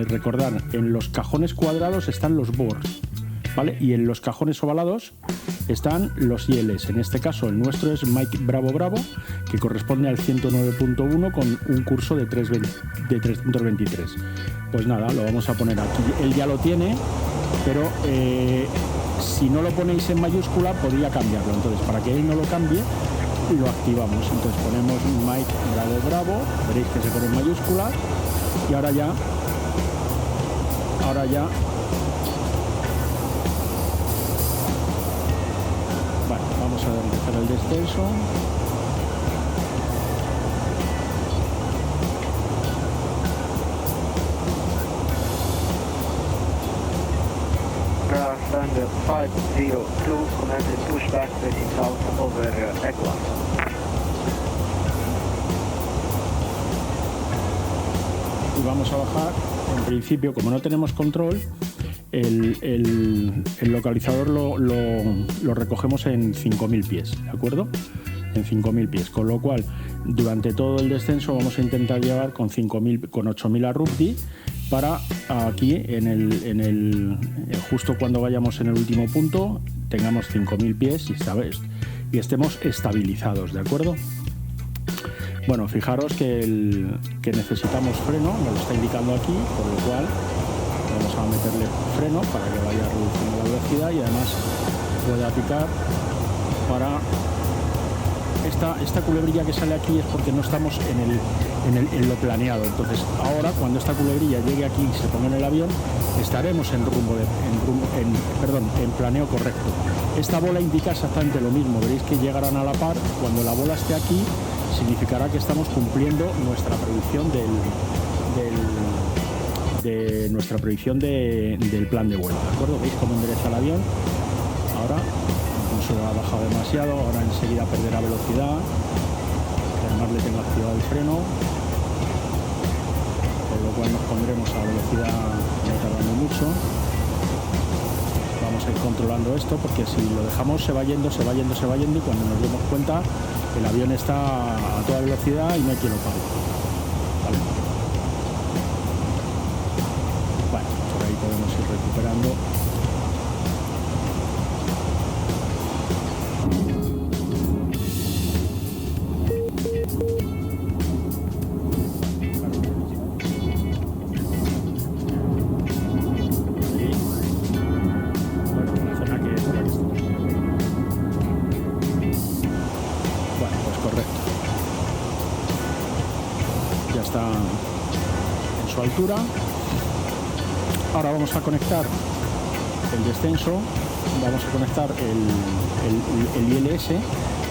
recordar, en los cajones cuadrados están los bores, ¿vale? Y en los cajones ovalados están los ILS. En este caso el nuestro es Mike Bravo Bravo, que corresponde al 109.1 con un curso de 323. Pues nada, lo vamos a poner aquí. Él ya lo tiene, pero si no lo ponéis en mayúscula podría cambiarlo. Entonces, para que él no lo cambie, lo activamos. Entonces ponemos Mike Bravo Bravo, veréis que se pone en mayúscula, y ahora ya vale, vamos a empezar el descenso. Standard 502, commencing pushback heading south over Equus. Y vamos a bajar. En principio, como no tenemos control, el localizador lo recogemos en 5.000 pies, ¿de acuerdo? En 5.000 pies, con lo cual durante todo el descenso vamos a intentar llevar con 8.000 a Rugby, para aquí justo cuando vayamos en el último punto tengamos 5.000 pies y estemos estabilizados, ¿de acuerdo? Bueno, fijaros que necesitamos freno, me lo está indicando aquí, por lo cual vamos a meterle freno para que vaya reduciendo la velocidad, y además pueda picar para... Esta culebrilla que sale aquí es porque no estamos en lo planeado. Entonces ahora, cuando esta culebrilla llegue aquí y se ponga en el avión, estaremos en planeo correcto. Esta bola indica exactamente lo mismo, veréis que llegarán a la par. Cuando la bola esté aquí, significará que estamos cumpliendo nuestra predicción del plan de vuelo, ¿de acuerdo? ¿Veis cómo endereza el avión? Ahora se ha bajado demasiado, ahora enseguida perderá velocidad, además le tengo activado el freno, con lo cual nos pondremos a velocidad no tardando mucho. Vamos a ir controlando esto, porque si lo dejamos se va yendo, y cuando nos demos cuenta el avión está a toda velocidad y no hay quien lo pare. ¿Vale? Bueno, por ahí podemos ir recuperando. Altura. Ahora vamos a conectar el descenso, vamos a conectar el ILS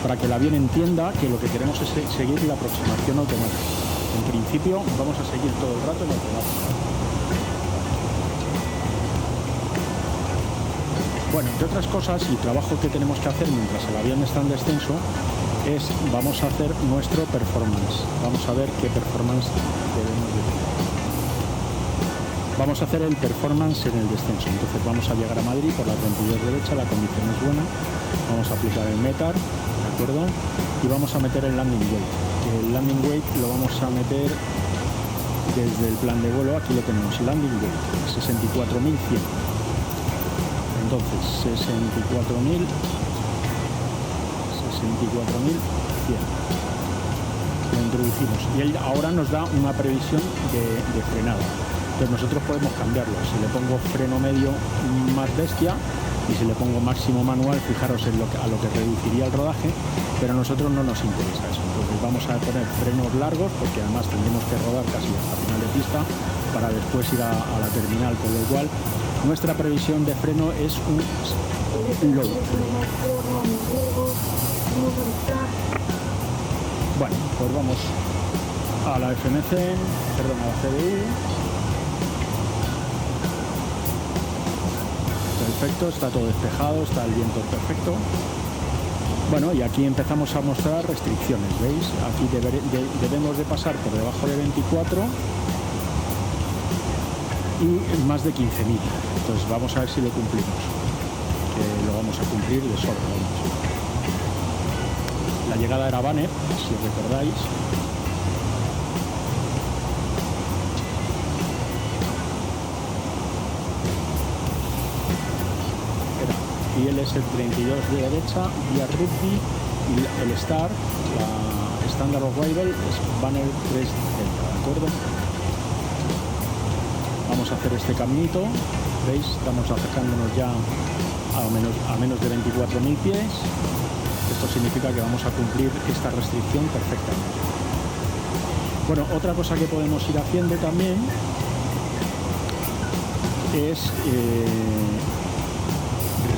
para que el avión entienda que lo que queremos es seguir la aproximación automática. En principio vamos a seguir todo el rato en automático. Bueno, entre otras cosas, y trabajo que tenemos que hacer mientras el avión está en descenso, vamos a hacer nuestro performance. Vamos a ver qué performance debemos de tener. Vamos a hacer el performance en el descenso. Entonces vamos a llegar a Madrid por la 32 derecha, la condición es buena. Vamos a aplicar el METAR, ¿de acuerdo? Y vamos a meter el landing weight. El landing weight lo vamos a meter desde el plan de vuelo. Aquí lo tenemos, el landing weight, 64.100. Entonces, 64.100. Lo introducimos. Y él ahora nos da una previsión de frenada. Entonces nosotros podemos cambiarlo. Si le pongo freno medio más bestia y si le pongo máximo manual, fijaros a lo que reduciría el rodaje, pero a nosotros no nos interesa eso. Entonces vamos a poner frenos largos, porque además tendremos que rodar casi hasta final de pista para después ir a la terminal, con lo cual nuestra previsión de freno es un low. Bueno, pues vamos a la FMC, perdón, a la CDU. Perfecto, está todo despejado, está el viento perfecto. Bueno, y aquí empezamos a mostrar restricciones, ¿veis? Aquí debemos de pasar por debajo de 24 y más de 15.000. Entonces vamos a ver si lo cumplimos, que lo vamos a cumplir de sobra, vamos. La llegada era Banner, si recordáis. Era ILS 32 de derecha, vía Rugby, y el Star, la Standard of Rival, es Banner 3 ¿de acuerdo? Vamos a hacer este caminito, ¿veis? Estamos acercándonos ya a menos de 24.000 pies. Esto significa que vamos a cumplir esta restricción perfectamente. Bueno, otra cosa que podemos ir haciendo también es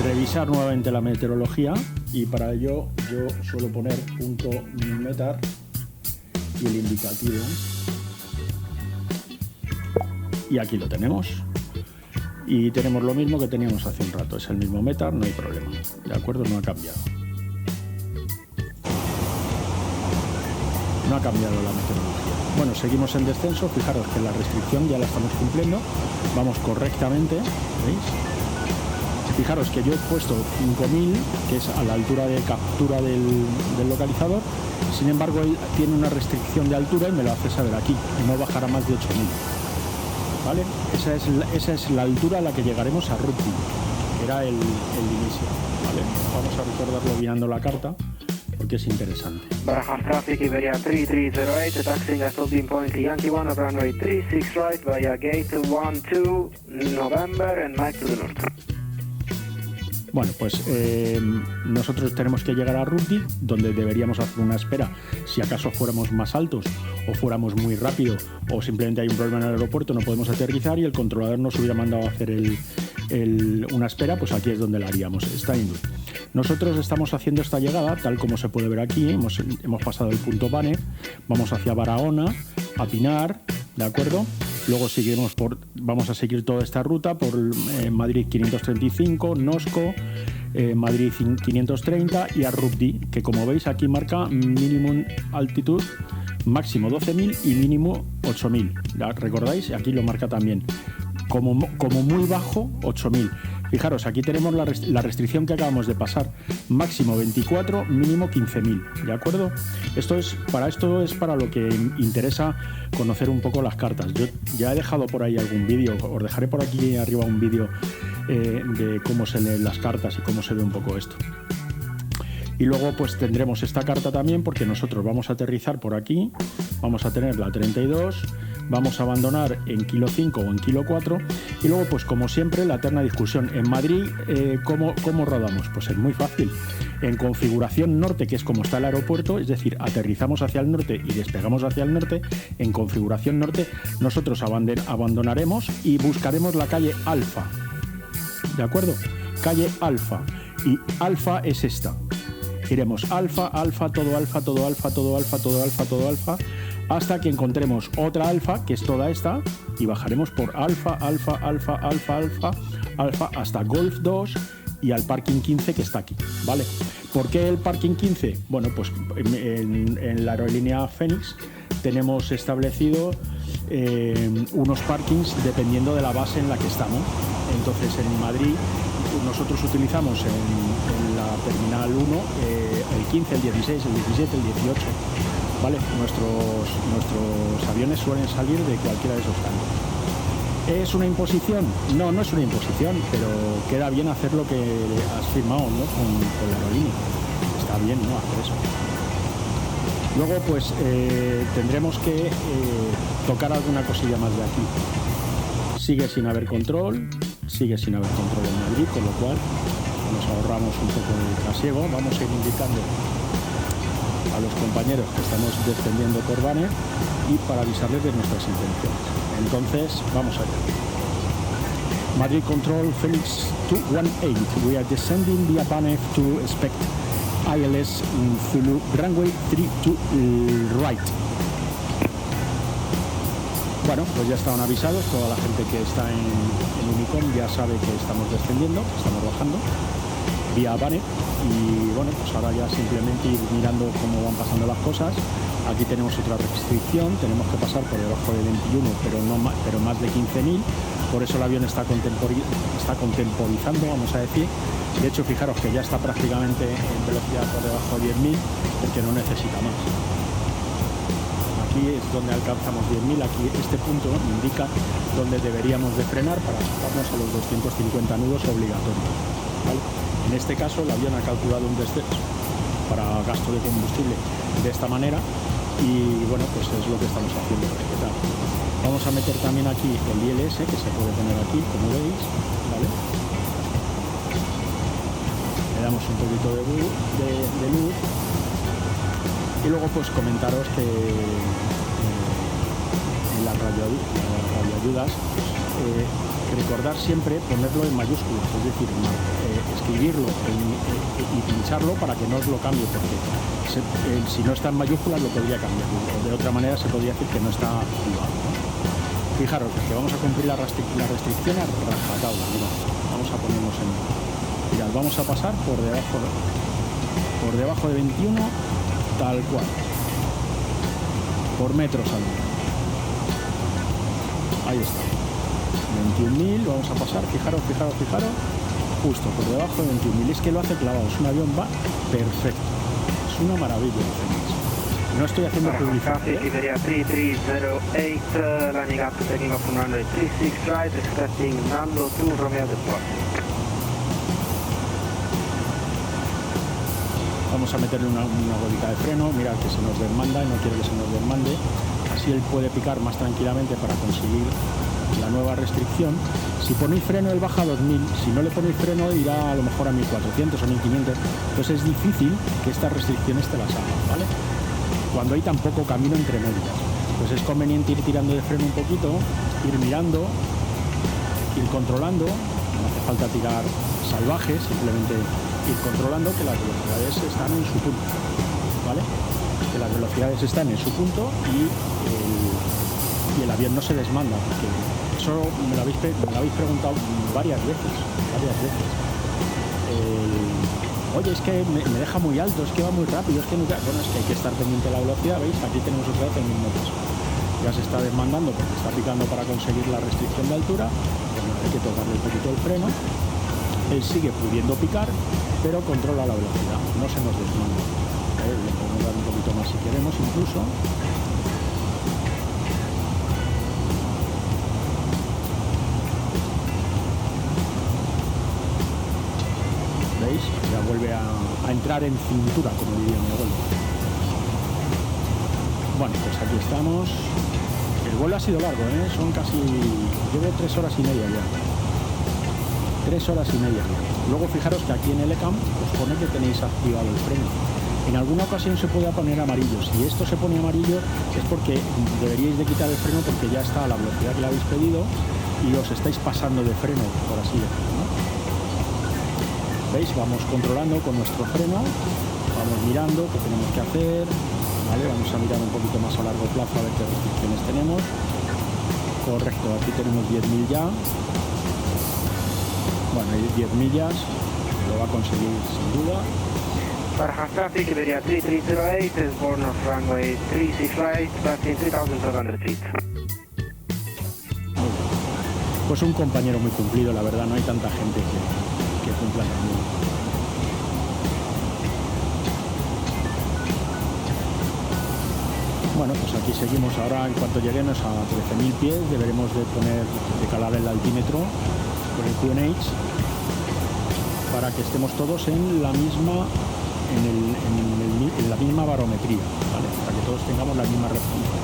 revisar nuevamente la meteorología, y para ello yo suelo poner punto METAR y el indicativo, y aquí lo tenemos, y tenemos lo mismo que teníamos hace un rato, es el mismo METAR, no hay problema, ¿de acuerdo? No ha cambiado. No ha cambiado la meteorología. Bueno, seguimos en descenso. Fijaros que la restricción ya la estamos cumpliendo. Vamos correctamente, ¿veis? Fijaros que yo he puesto 5.000, que es a la altura de captura del localizador. Sin embargo, él tiene una restricción de altura y me lo hace saber aquí. Y no bajará más de 8.000. ¿Vale? Esa es la altura a la que llegaremos a Rugby. Era el inicio. ¿Vale? Vamos a recordarlo mirando la carta, porque es interesante. Barajas traffic Iberia 3308, taxiing at holding point Yankee 1 of runway 36 right via gate 12 November and Mike to the north. Bueno, pues nosotros tenemos que llegar a Rugby, donde deberíamos hacer una espera si acaso fuéramos más altos o fuéramos muy rápido, o simplemente hay un problema en el aeropuerto, no podemos aterrizar y el controlador nos hubiera mandado a hacer una espera, pues aquí es donde la haríamos, está indoor. Nosotros estamos haciendo esta llegada, tal como se puede ver aquí, hemos pasado el punto Banner, vamos hacia Barahona, a Pinar, ¿de acuerdo? Luego vamos a seguir toda esta ruta por Madrid 535, Nosco, Madrid 530 y a Rugby, que como veis aquí marca minimum altitud, máximo 12.000 y mínimo 8.000. ¿Recordáis? Aquí lo marca también. Como muy bajo, 8.000. Fijaros, aquí tenemos la restricción que acabamos de pasar. Máximo 24, mínimo 15.000. ¿De acuerdo? Esto es para lo que interesa conocer un poco las cartas. Yo ya he dejado por ahí algún vídeo. Os dejaré por aquí arriba un vídeo de cómo se leen las cartas y cómo se ve un poco esto. Y luego pues tendremos esta carta también, porque nosotros vamos a aterrizar por aquí. Vamos a tener la 32... Vamos a abandonar en kilo 5 o en kilo 4 y luego pues como siempre la eterna discusión. En Madrid, ¿cómo rodamos? Pues es muy fácil. En configuración norte, que es como está el aeropuerto, es decir, aterrizamos hacia el norte y despegamos hacia el norte. En configuración norte nosotros abandonaremos y buscaremos la calle Alfa, ¿de acuerdo? Calle Alfa, y Alfa es esta. Iremos Alfa, Alfa, todo Alfa, todo Alfa, todo Alfa, todo Alfa, todo Alfa, hasta que encontremos otra alfa, que es toda esta, y bajaremos por alfa, alfa, alfa, alfa, alfa, alfa, hasta Golf 2 y al parking 15 que está aquí, ¿vale? ¿Por qué el parking 15? Bueno, pues en la aerolínea Phoenix tenemos establecido unos parkings dependiendo de la base en la que estamos. Entonces en Madrid nosotros utilizamos en la terminal 1 el 15, el 16, el 17, el 18. ¿Vale? Nuestros aviones suelen salir de cualquiera de esos campos. ¿Es una imposición? No, no es una imposición, pero queda bien hacer lo que has firmado, ¿no? con la aerolínea. Está bien, ¿no? Hacer eso. Luego, pues, tendremos que tocar alguna cosilla más de aquí. Sigue sin haber control en Madrid, con lo cual nos ahorramos un poco el trasiego. Vamos a ir indicando a los compañeros que estamos descendiendo por Banner y para avisarles de nuestras intenciones. Entonces, vamos allá. Madrid Control Phoenix 218. We are descending via Banner to expect ILS in Zulu runway 32 right. Bueno, pues ya estaban avisados. Toda la gente que está en Unicom ya sabe que estamos descendiendo, que estamos bajando vía Banner. Y bueno, pues ahora ya simplemente ir mirando cómo van pasando las cosas. Aquí tenemos otra restricción, tenemos que pasar por debajo de 21, pero más de 15.000, por eso el avión está contemporizando, vamos a decir. De hecho, fijaros que ya está prácticamente en velocidad por debajo de 10.000 porque no necesita más. Aquí es donde alcanzamos 10.000, aquí este punto indica donde deberíamos de frenar para sacarnos a los 250 nudos obligatorios, ¿vale? En este caso el avión ha calculado un descenso para gasto de combustible de esta manera y bueno, pues es lo que estamos haciendo. Vamos a meter también aquí el ILS que se puede poner aquí, como veis, ¿vale? Le damos un poquito de luz y luego pues comentaros que en las radioayudas recordar siempre ponerlo en mayúsculas, es decir, escribirlo y pincharlo para que no os lo cambie, porque si no está en mayúsculas lo podría cambiar, o de otra manera se podría decir que no está activado, ¿no? Fijaros que vamos a cumplir la restricción a rajatabla. Vamos a ponernos en... Mirad, vamos a pasar por debajo de 21 tal cual, por metros al día. Ahí está, 21.000, vamos a pasar, fijaros, justo por debajo de 21.000. Es que lo hace clavado, es un avión, va perfecto, es una maravilla. No estoy haciendo publicidad. Iberia 3308, landing up to taking off from runway 36 right, expecting Nando 2 Romeo depart. Vamos a meterle una ruedita de freno, mirad que se nos desmanda y no quiero que se nos desmande, así él puede picar más tranquilamente para conseguir la nueva restricción. Si ponéis freno él baja a 2000, si no le ponéis freno irá a lo mejor a 1400 o 1500, entonces es difícil que estas restricciones te las hagan, ¿vale? Cuando hay tan poco camino entre medias, pues es conveniente ir tirando de freno un poquito, ir mirando, ir controlando, no hace falta tirar salvaje, simplemente ir controlando que las velocidades están en su punto, ¿vale? Que las velocidades están en su punto y el avión no se desmanda, porque eso me lo habéis preguntado varias veces. Oye, es que me deja muy alto, es que va muy rápido, es que nunca... Bueno, es que hay que estar pendiente de la velocidad, ¿veis? Aquí tenemos otra vez el mismo paso. Ya se está desmandando porque está picando para conseguir la restricción de altura. Bueno, hay que tocarle un poquito el freno. Él sigue pudiendo picar, pero controla la velocidad, no se nos desmanda. Le podemos dar un poquito más si queremos incluso. ¿Veis? Ya vuelve a entrar en cintura, como diría mi abuelo. Bueno, pues aquí estamos. El vuelo ha sido largo, ¿eh? Son casi... Llevo 3 horas y media ya. 3 horas y media. Luego fijaros que aquí en el ECAM os pone que tenéis activado el freno. En alguna ocasión se puede poner amarillo. Si esto se pone amarillo es porque deberíais de quitar el freno porque ya está a la velocidad que le habéis pedido y os estáis pasando de freno, por así decirlo, ¿no? ¿Veis? Vamos controlando con nuestro freno, vamos mirando qué tenemos que hacer, ¿vale? Vamos a mirar un poquito más a largo plazo a ver qué restricciones tenemos. Correcto, aquí tenemos 10.000 ya. Bueno, 10 millas, lo va a conseguir sin duda. Farham traffic, Iberia 3308 is born of runway 36 right, passing 3,700 feet. Pues un compañero muy cumplido, la verdad, no hay tanta gente que cumpla también. Bueno, pues aquí seguimos. Ahora, en cuanto lleguemos a 13.000 pies, deberemos de calar el altímetro con el QNH para que estemos todos en la misma barometría, ¿vale? Para que todos tengamos la misma respuesta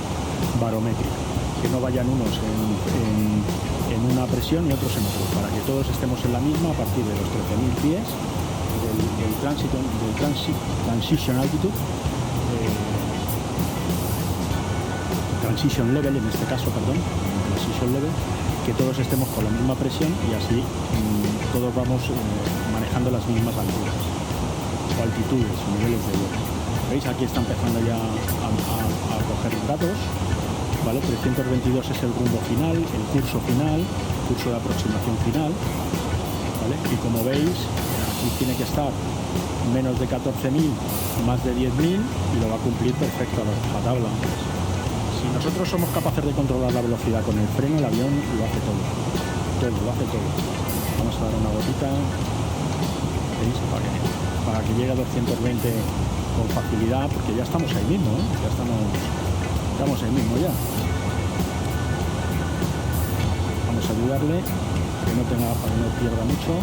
barométrica, que no vayan unos en una presión y otros en otro, para que todos estemos en la misma a partir de los 13.000 pies del transition altitude, transition level en este caso, perdón, transition level, que todos estemos con la misma presión y así todos vamos manejando las mismas alturas o altitudes, niveles de vuelo. ¿Veis? Aquí está empezando ya a coger datos, ¿vale? 322 es el rumbo final, el curso de aproximación final, ¿vale? Y como veis, aquí tiene que estar menos de 14.000, más de 10.000 y lo va a cumplir perfecto a la tabla. Si nosotros somos capaces de controlar la velocidad con el freno, el avión lo hace todo. todo, lo hace todo. Vamos a dar una gotita, ¿veis? Para que llegue a 220 con facilidad, porque ya estamos ahí mismo, ¿eh? Ya estamos ahí mismo ya. Vamos a ayudarle, que no tenga, para que no pierda mucho.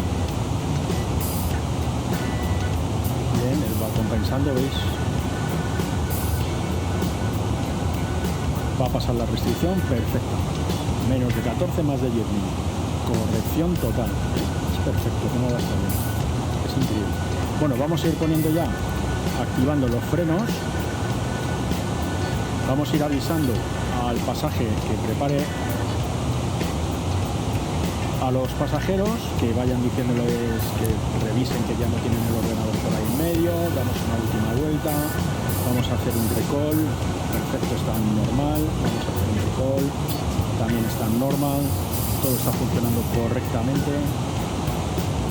Bien, él va compensando, ¿veis? Va a pasar la restricción, perfecta. Menos de 14, más de 10.000. Corrección total. Es perfecto, como va a estar bien. Es increíble. Bueno, vamos a ir poniendo ya, activando los frenos. Vamos a ir avisando al pasaje que prepare a los pasajeros, que vayan diciéndoles que revisen que ya no tienen el ordenador por ahí en medio. Damos una última vuelta, vamos a hacer un recall. Perfecto, está normal. Vamos a hacer un recall, también está normal. Todo está funcionando correctamente,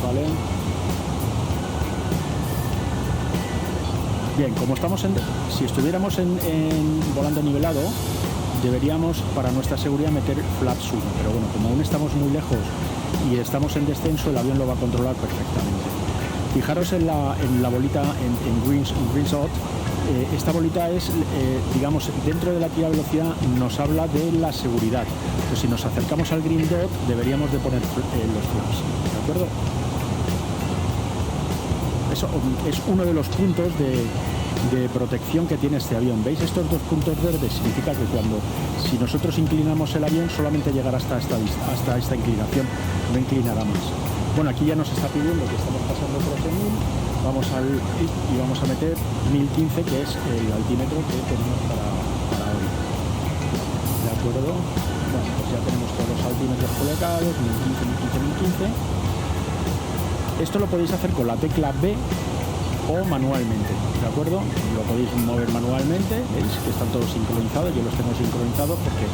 ¿vale? Bien, como estamos si estuviéramos volando nivelado, deberíamos, para nuestra seguridad, meter flaps 1, pero bueno, como aún estamos muy lejos y estamos en descenso, el avión lo va a controlar perfectamente. Fijaros en la bolita en green shot. Esta bolita es, digamos, dentro de la tira velocidad nos habla de la seguridad. Pues si nos acercamos al green dot, deberíamos de poner los flaps, ¿de acuerdo? Eso es uno de los puntos de protección que tiene este avión. ¿Veis estos dos puntos verdes? Significa que si nosotros inclinamos el avión, solamente llegará hasta esta inclinación, no inclinará más. Bueno, aquí ya nos está pidiendo que estamos pasando 13.000, y vamos a meter 1015, que es el altímetro que tenemos para hoy. ¿De acuerdo? Bueno, pues ya tenemos todos los altímetros colocados, 1015, 1015. Esto lo podéis hacer con la tecla B o manualmente, ¿de acuerdo? Lo podéis mover manualmente, veis que están todos sincronizados. Yo los tengo sincronizados porque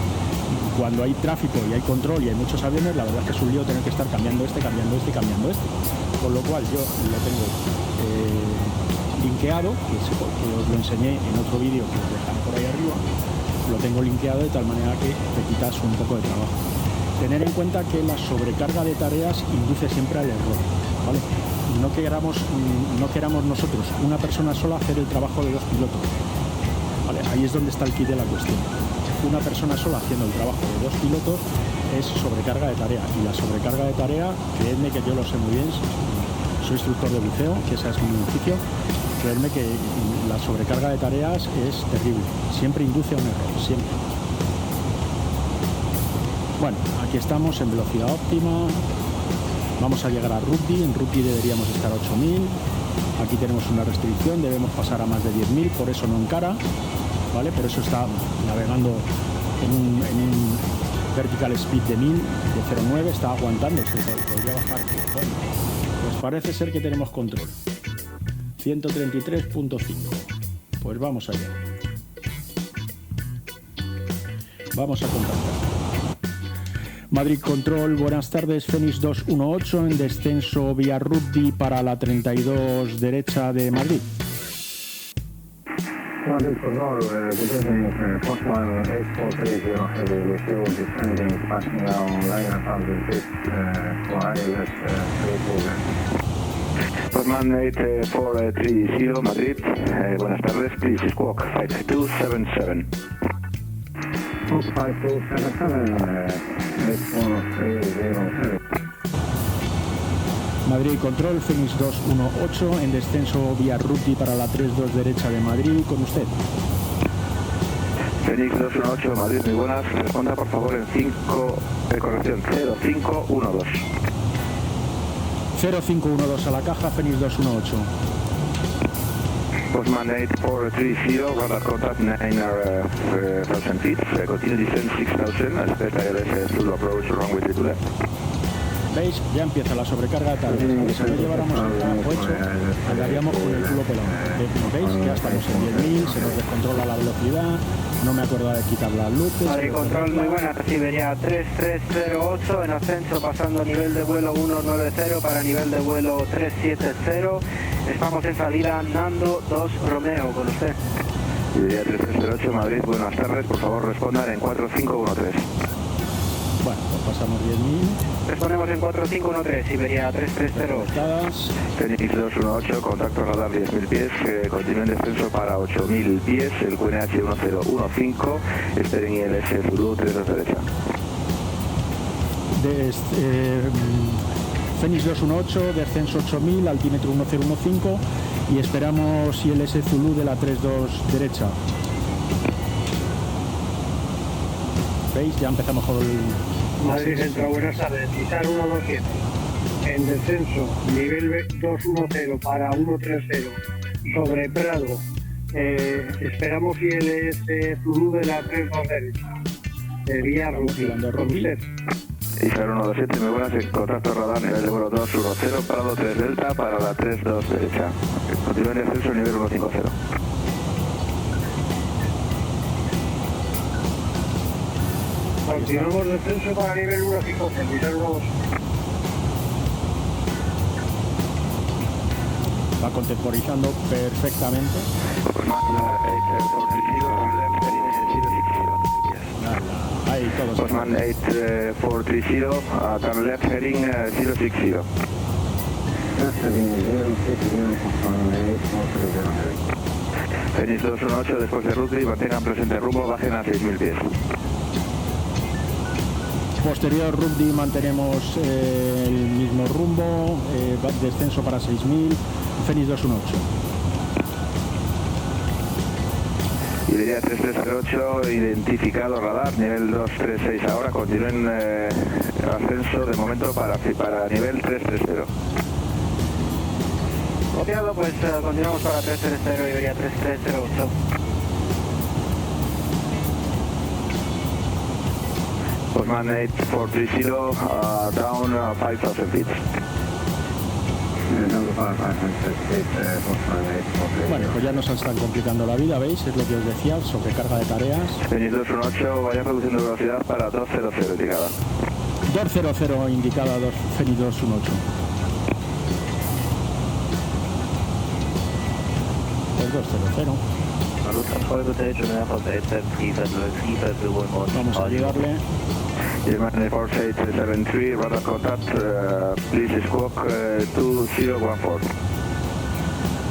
cuando hay tráfico y hay control y hay muchos aviones, la verdad es que es un lío tener que estar cambiando este. Con lo cual yo lo tengo linkeado, que os lo enseñé en otro vídeo que os dejaré por ahí arriba. Lo tengo linkeado de tal manera que te quitas un poco de trabajo. Tener en cuenta que la sobrecarga de tareas induce siempre al error, ¿vale? No queramos nosotros, una persona sola, hacer el trabajo de dos pilotos, ¿vale? Ahí es donde está el quid de la cuestión. Una persona sola haciendo el trabajo de dos pilotos es sobrecarga de tarea, y la sobrecarga de tarea, creedme que yo lo sé muy bien, soy instructor de buceo, que ese es mi oficio. Creedme que la sobrecarga de tareas es terrible, siempre induce a un error, siempre. Bueno, aquí estamos en velocidad óptima. Vamos a llegar a Rugby. En Rugby deberíamos estar a 8.000. Aquí tenemos una restricción, debemos pasar a más de 10.000, por eso no encara, ¿vale? Pero eso está navegando en un vertical speed de 1000, de 0,9, está aguantando, se podría bajar. Bueno, pues parece ser que tenemos control. 133.5. Pues vamos allá. Vamos a contactar. Madrid Control, buenas tardes, Fénix 218 en descenso vía Rugby para la 32 derecha de Madrid. Madrid Control, good evening, Postman 8430 heavy with you, descending, passing down 900 feet for ILS 3 Postman 8430 Madrid, buenas tardes, please squawk 5277. 5277, 8430. Madrid Control, Fénix 218 en descenso vía Rugby para la 32 derecha de Madrid, con usted. Fénix 218 Madrid, muy buenas, responda por favor en 0512. 0512 a la caja, Fénix 218. Postman 8430, radar contact 9,000 feet, continue descent 6,000, expect ILS full approach runway 2 left. ¿Veis? Ya empieza la sobrecarga de tareas. Si no lleváramos el trabajo hecho, andaríamos con el culo pelado. ¿Veis? Ya estamos en 10.000, se nos descontrola la velocidad, no me acuerdo de quitar las luces. Madrid Control, muy buena, Siberia 3308 en ascenso pasando nivel de vuelo 190 para nivel de vuelo 370. Estamos en salida Nando 2 Romeo, con usted. Siberia 3308 Madrid, buenas tardes, por favor respondan en 4513. Bueno, pasamos 10.000. Respondemos en 4513, Siberia 3308. Conectadas. Phoenix 218, contacto radar 10.000 pies, continúa en descenso para 8.000 pies, el QNH 1015, esperen ILS Zulu 32 derecha. Phoenix 218, descenso 8000, altímetro 1015 y esperamos ILS Zulu de la 32 derecha. ¿Veis? Ya empezamos con el... Madrid Centro, buenas tardes. Izar 127. En descenso, nivel 210 para 130 sobre Prado. Esperamos ILS Zulu de la 32 derecha. Vía Ruti. Con usted. Izar 127, muy buenas, en contacto radar nivel de vuelo 210, Prado 3 Delta para la 32 derecha. Continúa en descenso nivel 150. Continuamos descenso para nivel 150. Izar 127. Va contemporizando perfectamente. Ahí todos. Postman 8430, turn left heading 060. Phoenix 218 después de Rutli, mantengan presente el rumbo, bajen a 6.000 pies. Posterior Rugby mantenemos el mismo rumbo, descenso para 6000, Phoenix 218. Iberia 3308, identificado radar, nivel 236 ahora, continúen ascenso de momento para nivel 330. Copiado, pues continuamos para 330, Iberia 3308. Postman 8430, down 5,000 feet. Bueno, pues ya nos están complicando la vida, ¿veis? Es lo que os decía, sobrecarga de tareas. Phoenix 218, vaya reduciendo velocidad para 200 indicada. 200 indicada, Phoenix 218. Pues 200. Vamos a llegarle. German 4873, radar contact, please squawk 2014.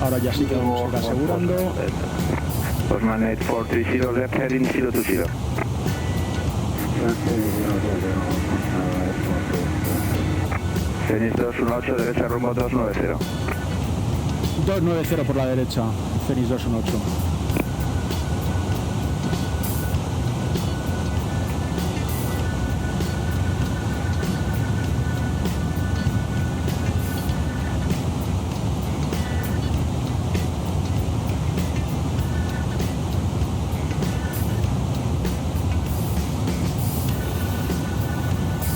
Ahora ya sí que vamos a ir asegurando. Postman 8430, left heading 020. Phoenix 218, derecha rumbo 290. 290 por la derecha, Phoenix 218.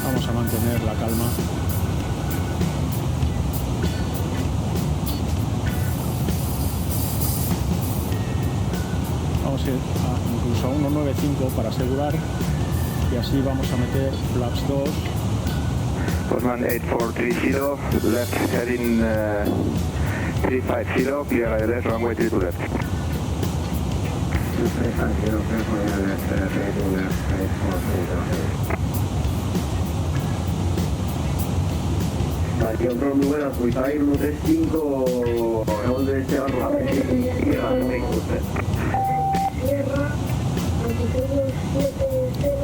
Vamos a mantener la calma. Vamos a ir incluso a 195 para asegurar y así vamos a meter flaps 2. Postman 8430, left heading 350, clear ILS, runway 32 left. Aquí otro número, Suizair 135, ¿dónde se va a Tierra, altitud 770,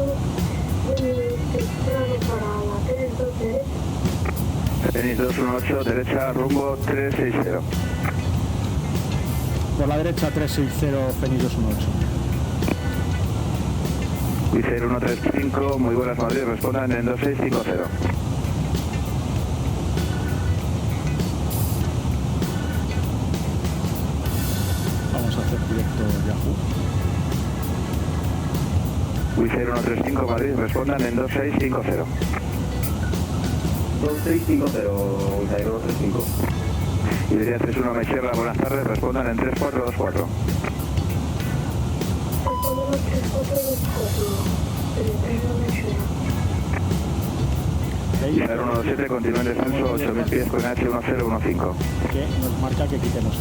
para la 32 derecha. Phoenix 218, derecha rumbo 360. Por la derecha 360, Phoenix 218. Wizz 135, muy buenas Madrid, respondan en 2650. Vamos a hacer directo Yahoo. Wizz 135, Madrid, respondan en 2650. 2650, Wizz 135. Iberia 31, Mechierra, buenas tardes, respondan en 3424. Respondemos 3424. ¿Veis? Iberia 127, continúa en descenso 8000 pies con H1015. Que nos marca que quitemos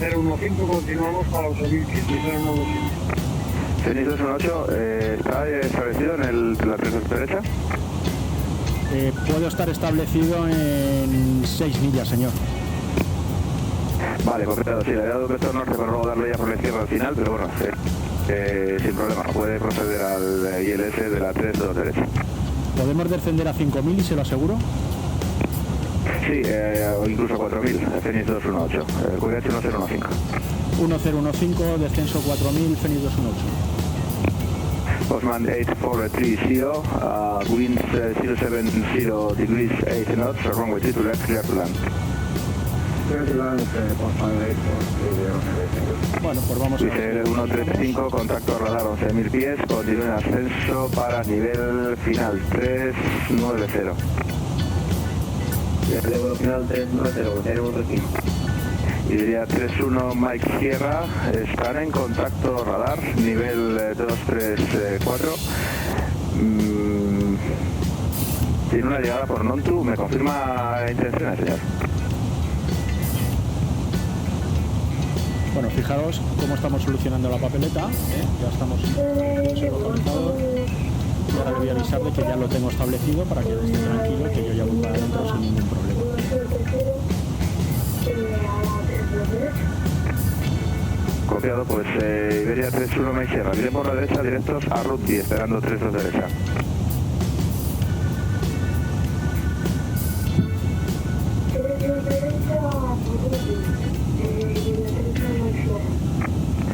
el 1015, continuamos para 8000 pies. Izar 127. Fenix 218, ¿está establecido en la 32 derecha? Puedo estar establecido en 6 millas, señor. Vale, completado, sí, le he dado vector norte para luego darle ya por la izquierda al final, pero bueno, sin problema, puede proceder al ILS de la 32 derecha. ¿Podemos descender a 5.000 y se lo aseguro? Sí, o incluso 4.000, Fenix 218, QNH 1015. 1015, descenso 4.000, Fenix 218. Postman 8430, winds 070 degrees 8 knots, runway 2 to left, clear to land. Bueno, pues vamos a Dice 135, contacto radar 11.000 pies, continúe en ascenso para nivel final 390. Nivel vuelo final 390, tenemos 35. Y diría 31 Mike Sierra, están en contacto radar, nivel 234. Tiene una llegada por Nontu, ¿me confirma intenciones, señor? Bueno, fijaros cómo estamos solucionando la papeleta, ya estamos en el localizador y ahora le voy a avisar de que ya lo tengo establecido para que esté tranquilo, que yo ya voy para adentro sin ningún problema. Copiado, pues Iberia 31 Mike Sierra, viene por la derecha directos a Rugby, esperando 32 derecha.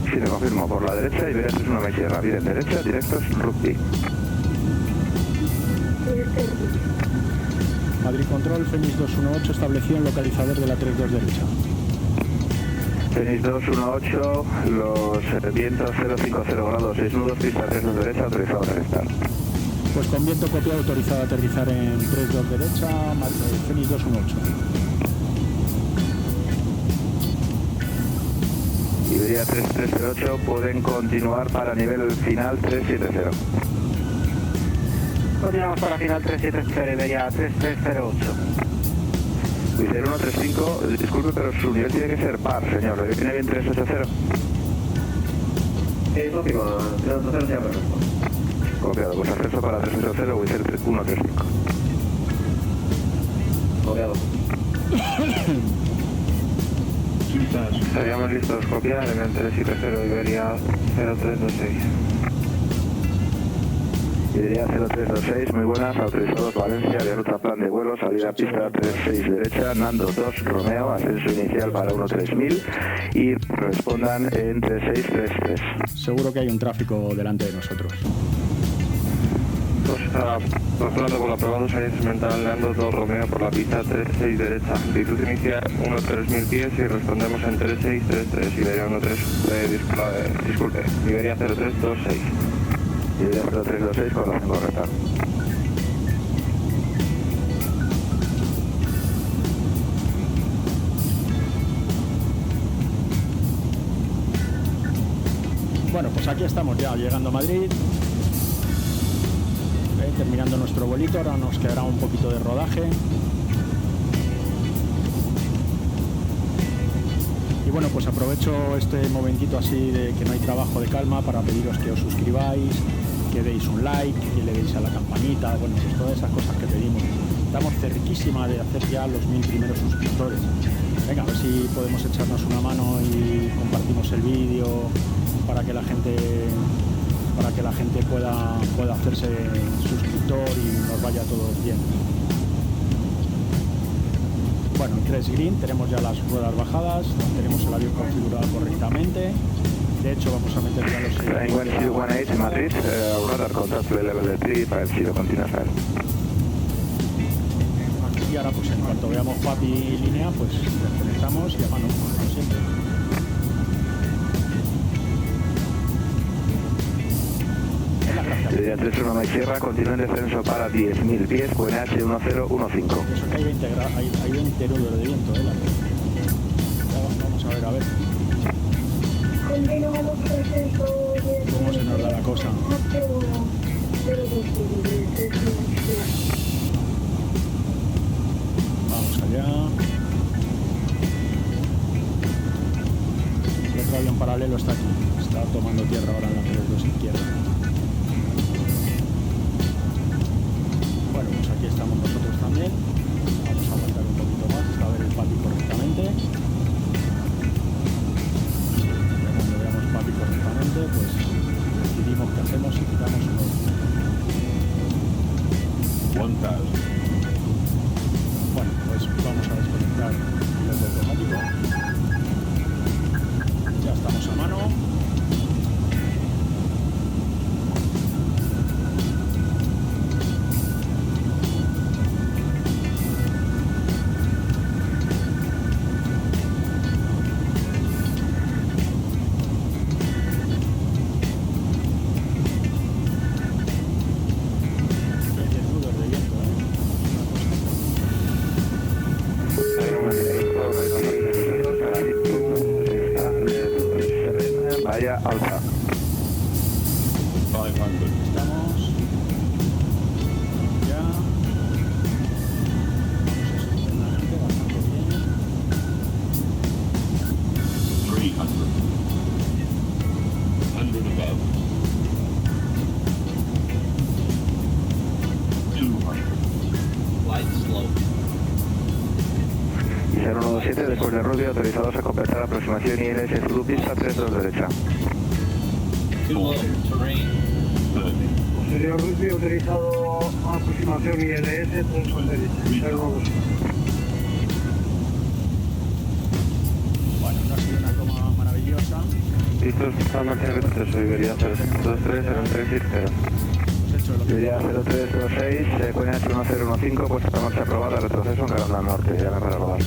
Sí, le confirmo, por la derecha Iberia 31 Mike Sierra, viene derecha directos Rugby. Madrid Control, Fenix 218, establecido en localizador de la 32 derecha. Fenix 218, los vientos 050 grados, 6 nudos, pista 32 derecha, autorizado a aterrizar. Pues con viento copiado, autorizado a aterrizar en 32 derecha, Fenix 218. Iberia 3308, pueden continuar para nivel final 370. Continuamos para final 370, Iberia 3308. Wizz 135, disculpe, pero su nivel tiene que ser par, señor. ¿Le viene bien 380? Es óptimo, 380 sea perfecto. Copiado, pues ascenso para 380, Wizz 135. Copiado. Estaríamos listos, copiar en el 370, Iberia 0326. Iberia 0326, muy buenas, autorizados Valencia, de ruta plan de vuelo, salida pista 36 derecha, Nando 2 Romeo, ascenso inicial para 13000 y respondan en 3633. Seguro que hay un tráfico delante de nosotros. Pues está controlando con la aprobado, salida instrumental Nando 2 Romeo por la pista 36 derecha, altitud inicial 13000 pies y respondemos en 3633, Iberia 13, disculpe, Iberia 0326. Iberia 0326 con la correcta. Bueno, pues aquí estamos ya llegando a Madrid, terminando nuestro vuelito, ahora nos quedará un poquito de rodaje. Y bueno, pues aprovecho este momentito así de que no hay trabajo de calma para pediros que os suscribáis, que deis un like, que le deis a la campanita, bueno, pues todas esas cosas que pedimos. Estamos cerquísima de hacer ya los 1000 primeros suscriptores. Venga, a ver si podemos echarnos una mano y compartimos el vídeo para que la gente pueda hacerse suscriptor y nos vaya todo bien. Bueno, en 3 Green tenemos ya las ruedas bajadas, tenemos el avión configurado correctamente. De hecho, vamos a meter ya los... Flying 1018 en Madrid, radar contact level 3 para el Ciro continua. Y ahora, pues en cuanto veamos PAPI línea, pues desconectamos y a mano, como siempre. Iberia 31 Mike Sierra, continúa en descenso para 10.000 pies, QNH 1015. Eso que hay 20 nudos de viento, Vamos a ver. ¿Cómo se nos da la cosa? Vamos allá. El otro avión para paralelo está aquí, está tomando tierra ahora en la 32 izquierda. Bueno, pues aquí estamos nosotros también. Vamos a aguantar un poquito más hasta ver el PAPI correctamente. Cuando veamos PAPI correctamente, pues decidimos qué hacemos y quitamos uno. 1000. Bueno, pues vamos a desconectar el piloto automático. Ya estamos a mano. Bahía Alfa. 500. Estamos. Ya. Vamos a bastante bien. 300. 100 above. 200. Light slow. Y 017 después de Rubio, autorizados a completar aproximación ILS Zulu pista 32 derecha. Too low. Terrain. 30. Posterior Rubio autorizado aproximación ILS 32 derecha. 017. Bueno, no ha sido una toma maravillosa. Listos, está marcha recto, Iberia 023, 0360. Hemos hecho lo que Iberia 0326, Coña 1015, puesta en marcha aprobada, retroceso en Caranda Norte, llame para rodar.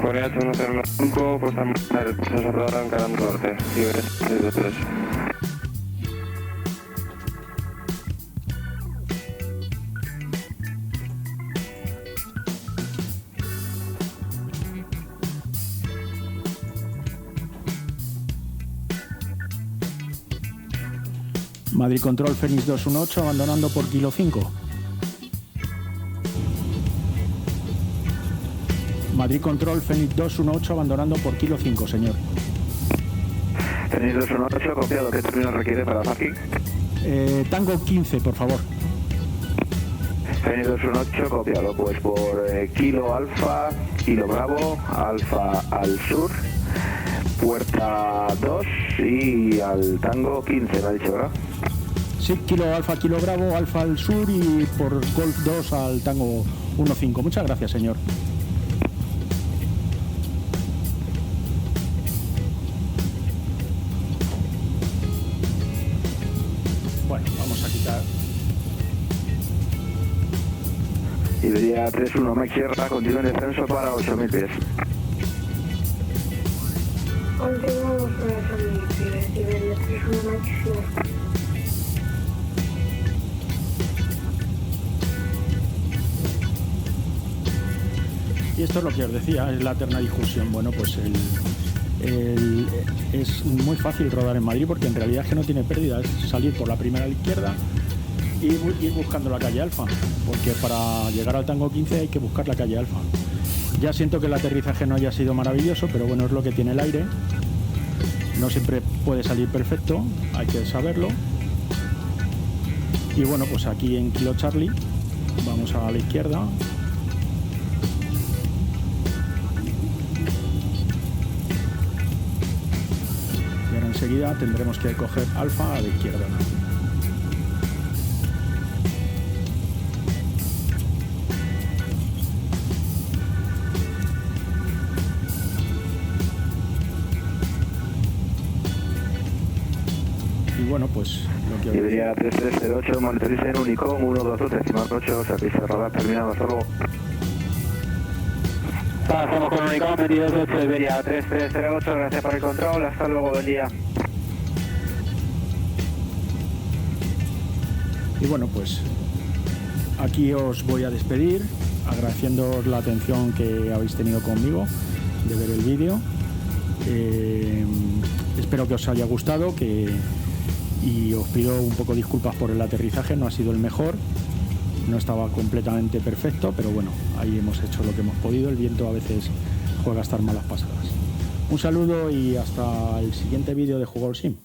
Corea 1015, puesta en marcha retroceso aprobada en Caranda Norte, Iberia 623. Madrid Control Fénix 218 abandonando por kilo 5. Madrid Control Fénix 218 abandonando por kilo 5, señor. Fénix 218, copiado, ¿qué término requiere para parking? Tango 15, por favor. Fénix 218, copiado, pues por Kilo Alfa, Kilo Bravo, Alfa al sur, puerta 2 y al Tango 15, me ha dicho, ¿verdad? Sí, kilo Alfa, kilo Bravo, Alfa al sur y por Golf 2 al Tango 15. Muchas gracias, señor. Bueno, vamos a quitar. Iberia 31, Mike Sierra, continúa en descenso para 8.000 pies. Continuamos para San Miguel, Iberia 31 máximo. Y esto es lo que os decía, es la eterna discusión. Bueno, pues es muy fácil rodar en Madrid porque en realidad es que no tiene pérdida, es salir por la primera a la izquierda y ir buscando la calle Alfa, porque para llegar al Tango 15 hay que buscar la calle Alfa. Ya siento que el aterrizaje no haya sido maravilloso, pero bueno, es lo que tiene el aire. No siempre puede salir perfecto, hay que saberlo. Y bueno, pues aquí en Kilo Charlie vamos a la izquierda. Enseguida tendremos que coger Alfa a la izquierda. Y bueno, pues lo que Iberia 3308, monitoriza en Unicom 122 servicio de radar terminado, hasta luego. Estamos con Unicom 228, Iberia 3308, gracias por el control, hasta luego, buen día. Y bueno, pues aquí os voy a despedir, agradeciéndoos la atención que habéis tenido conmigo de ver el vídeo. Espero que os haya gustado, y os pido un poco disculpas por el aterrizaje, no ha sido el mejor, no estaba completamente perfecto, pero bueno, ahí hemos hecho lo que hemos podido. El viento a veces juega a estar malas pasadas. Un saludo y hasta el siguiente vídeo de Juego al Sim.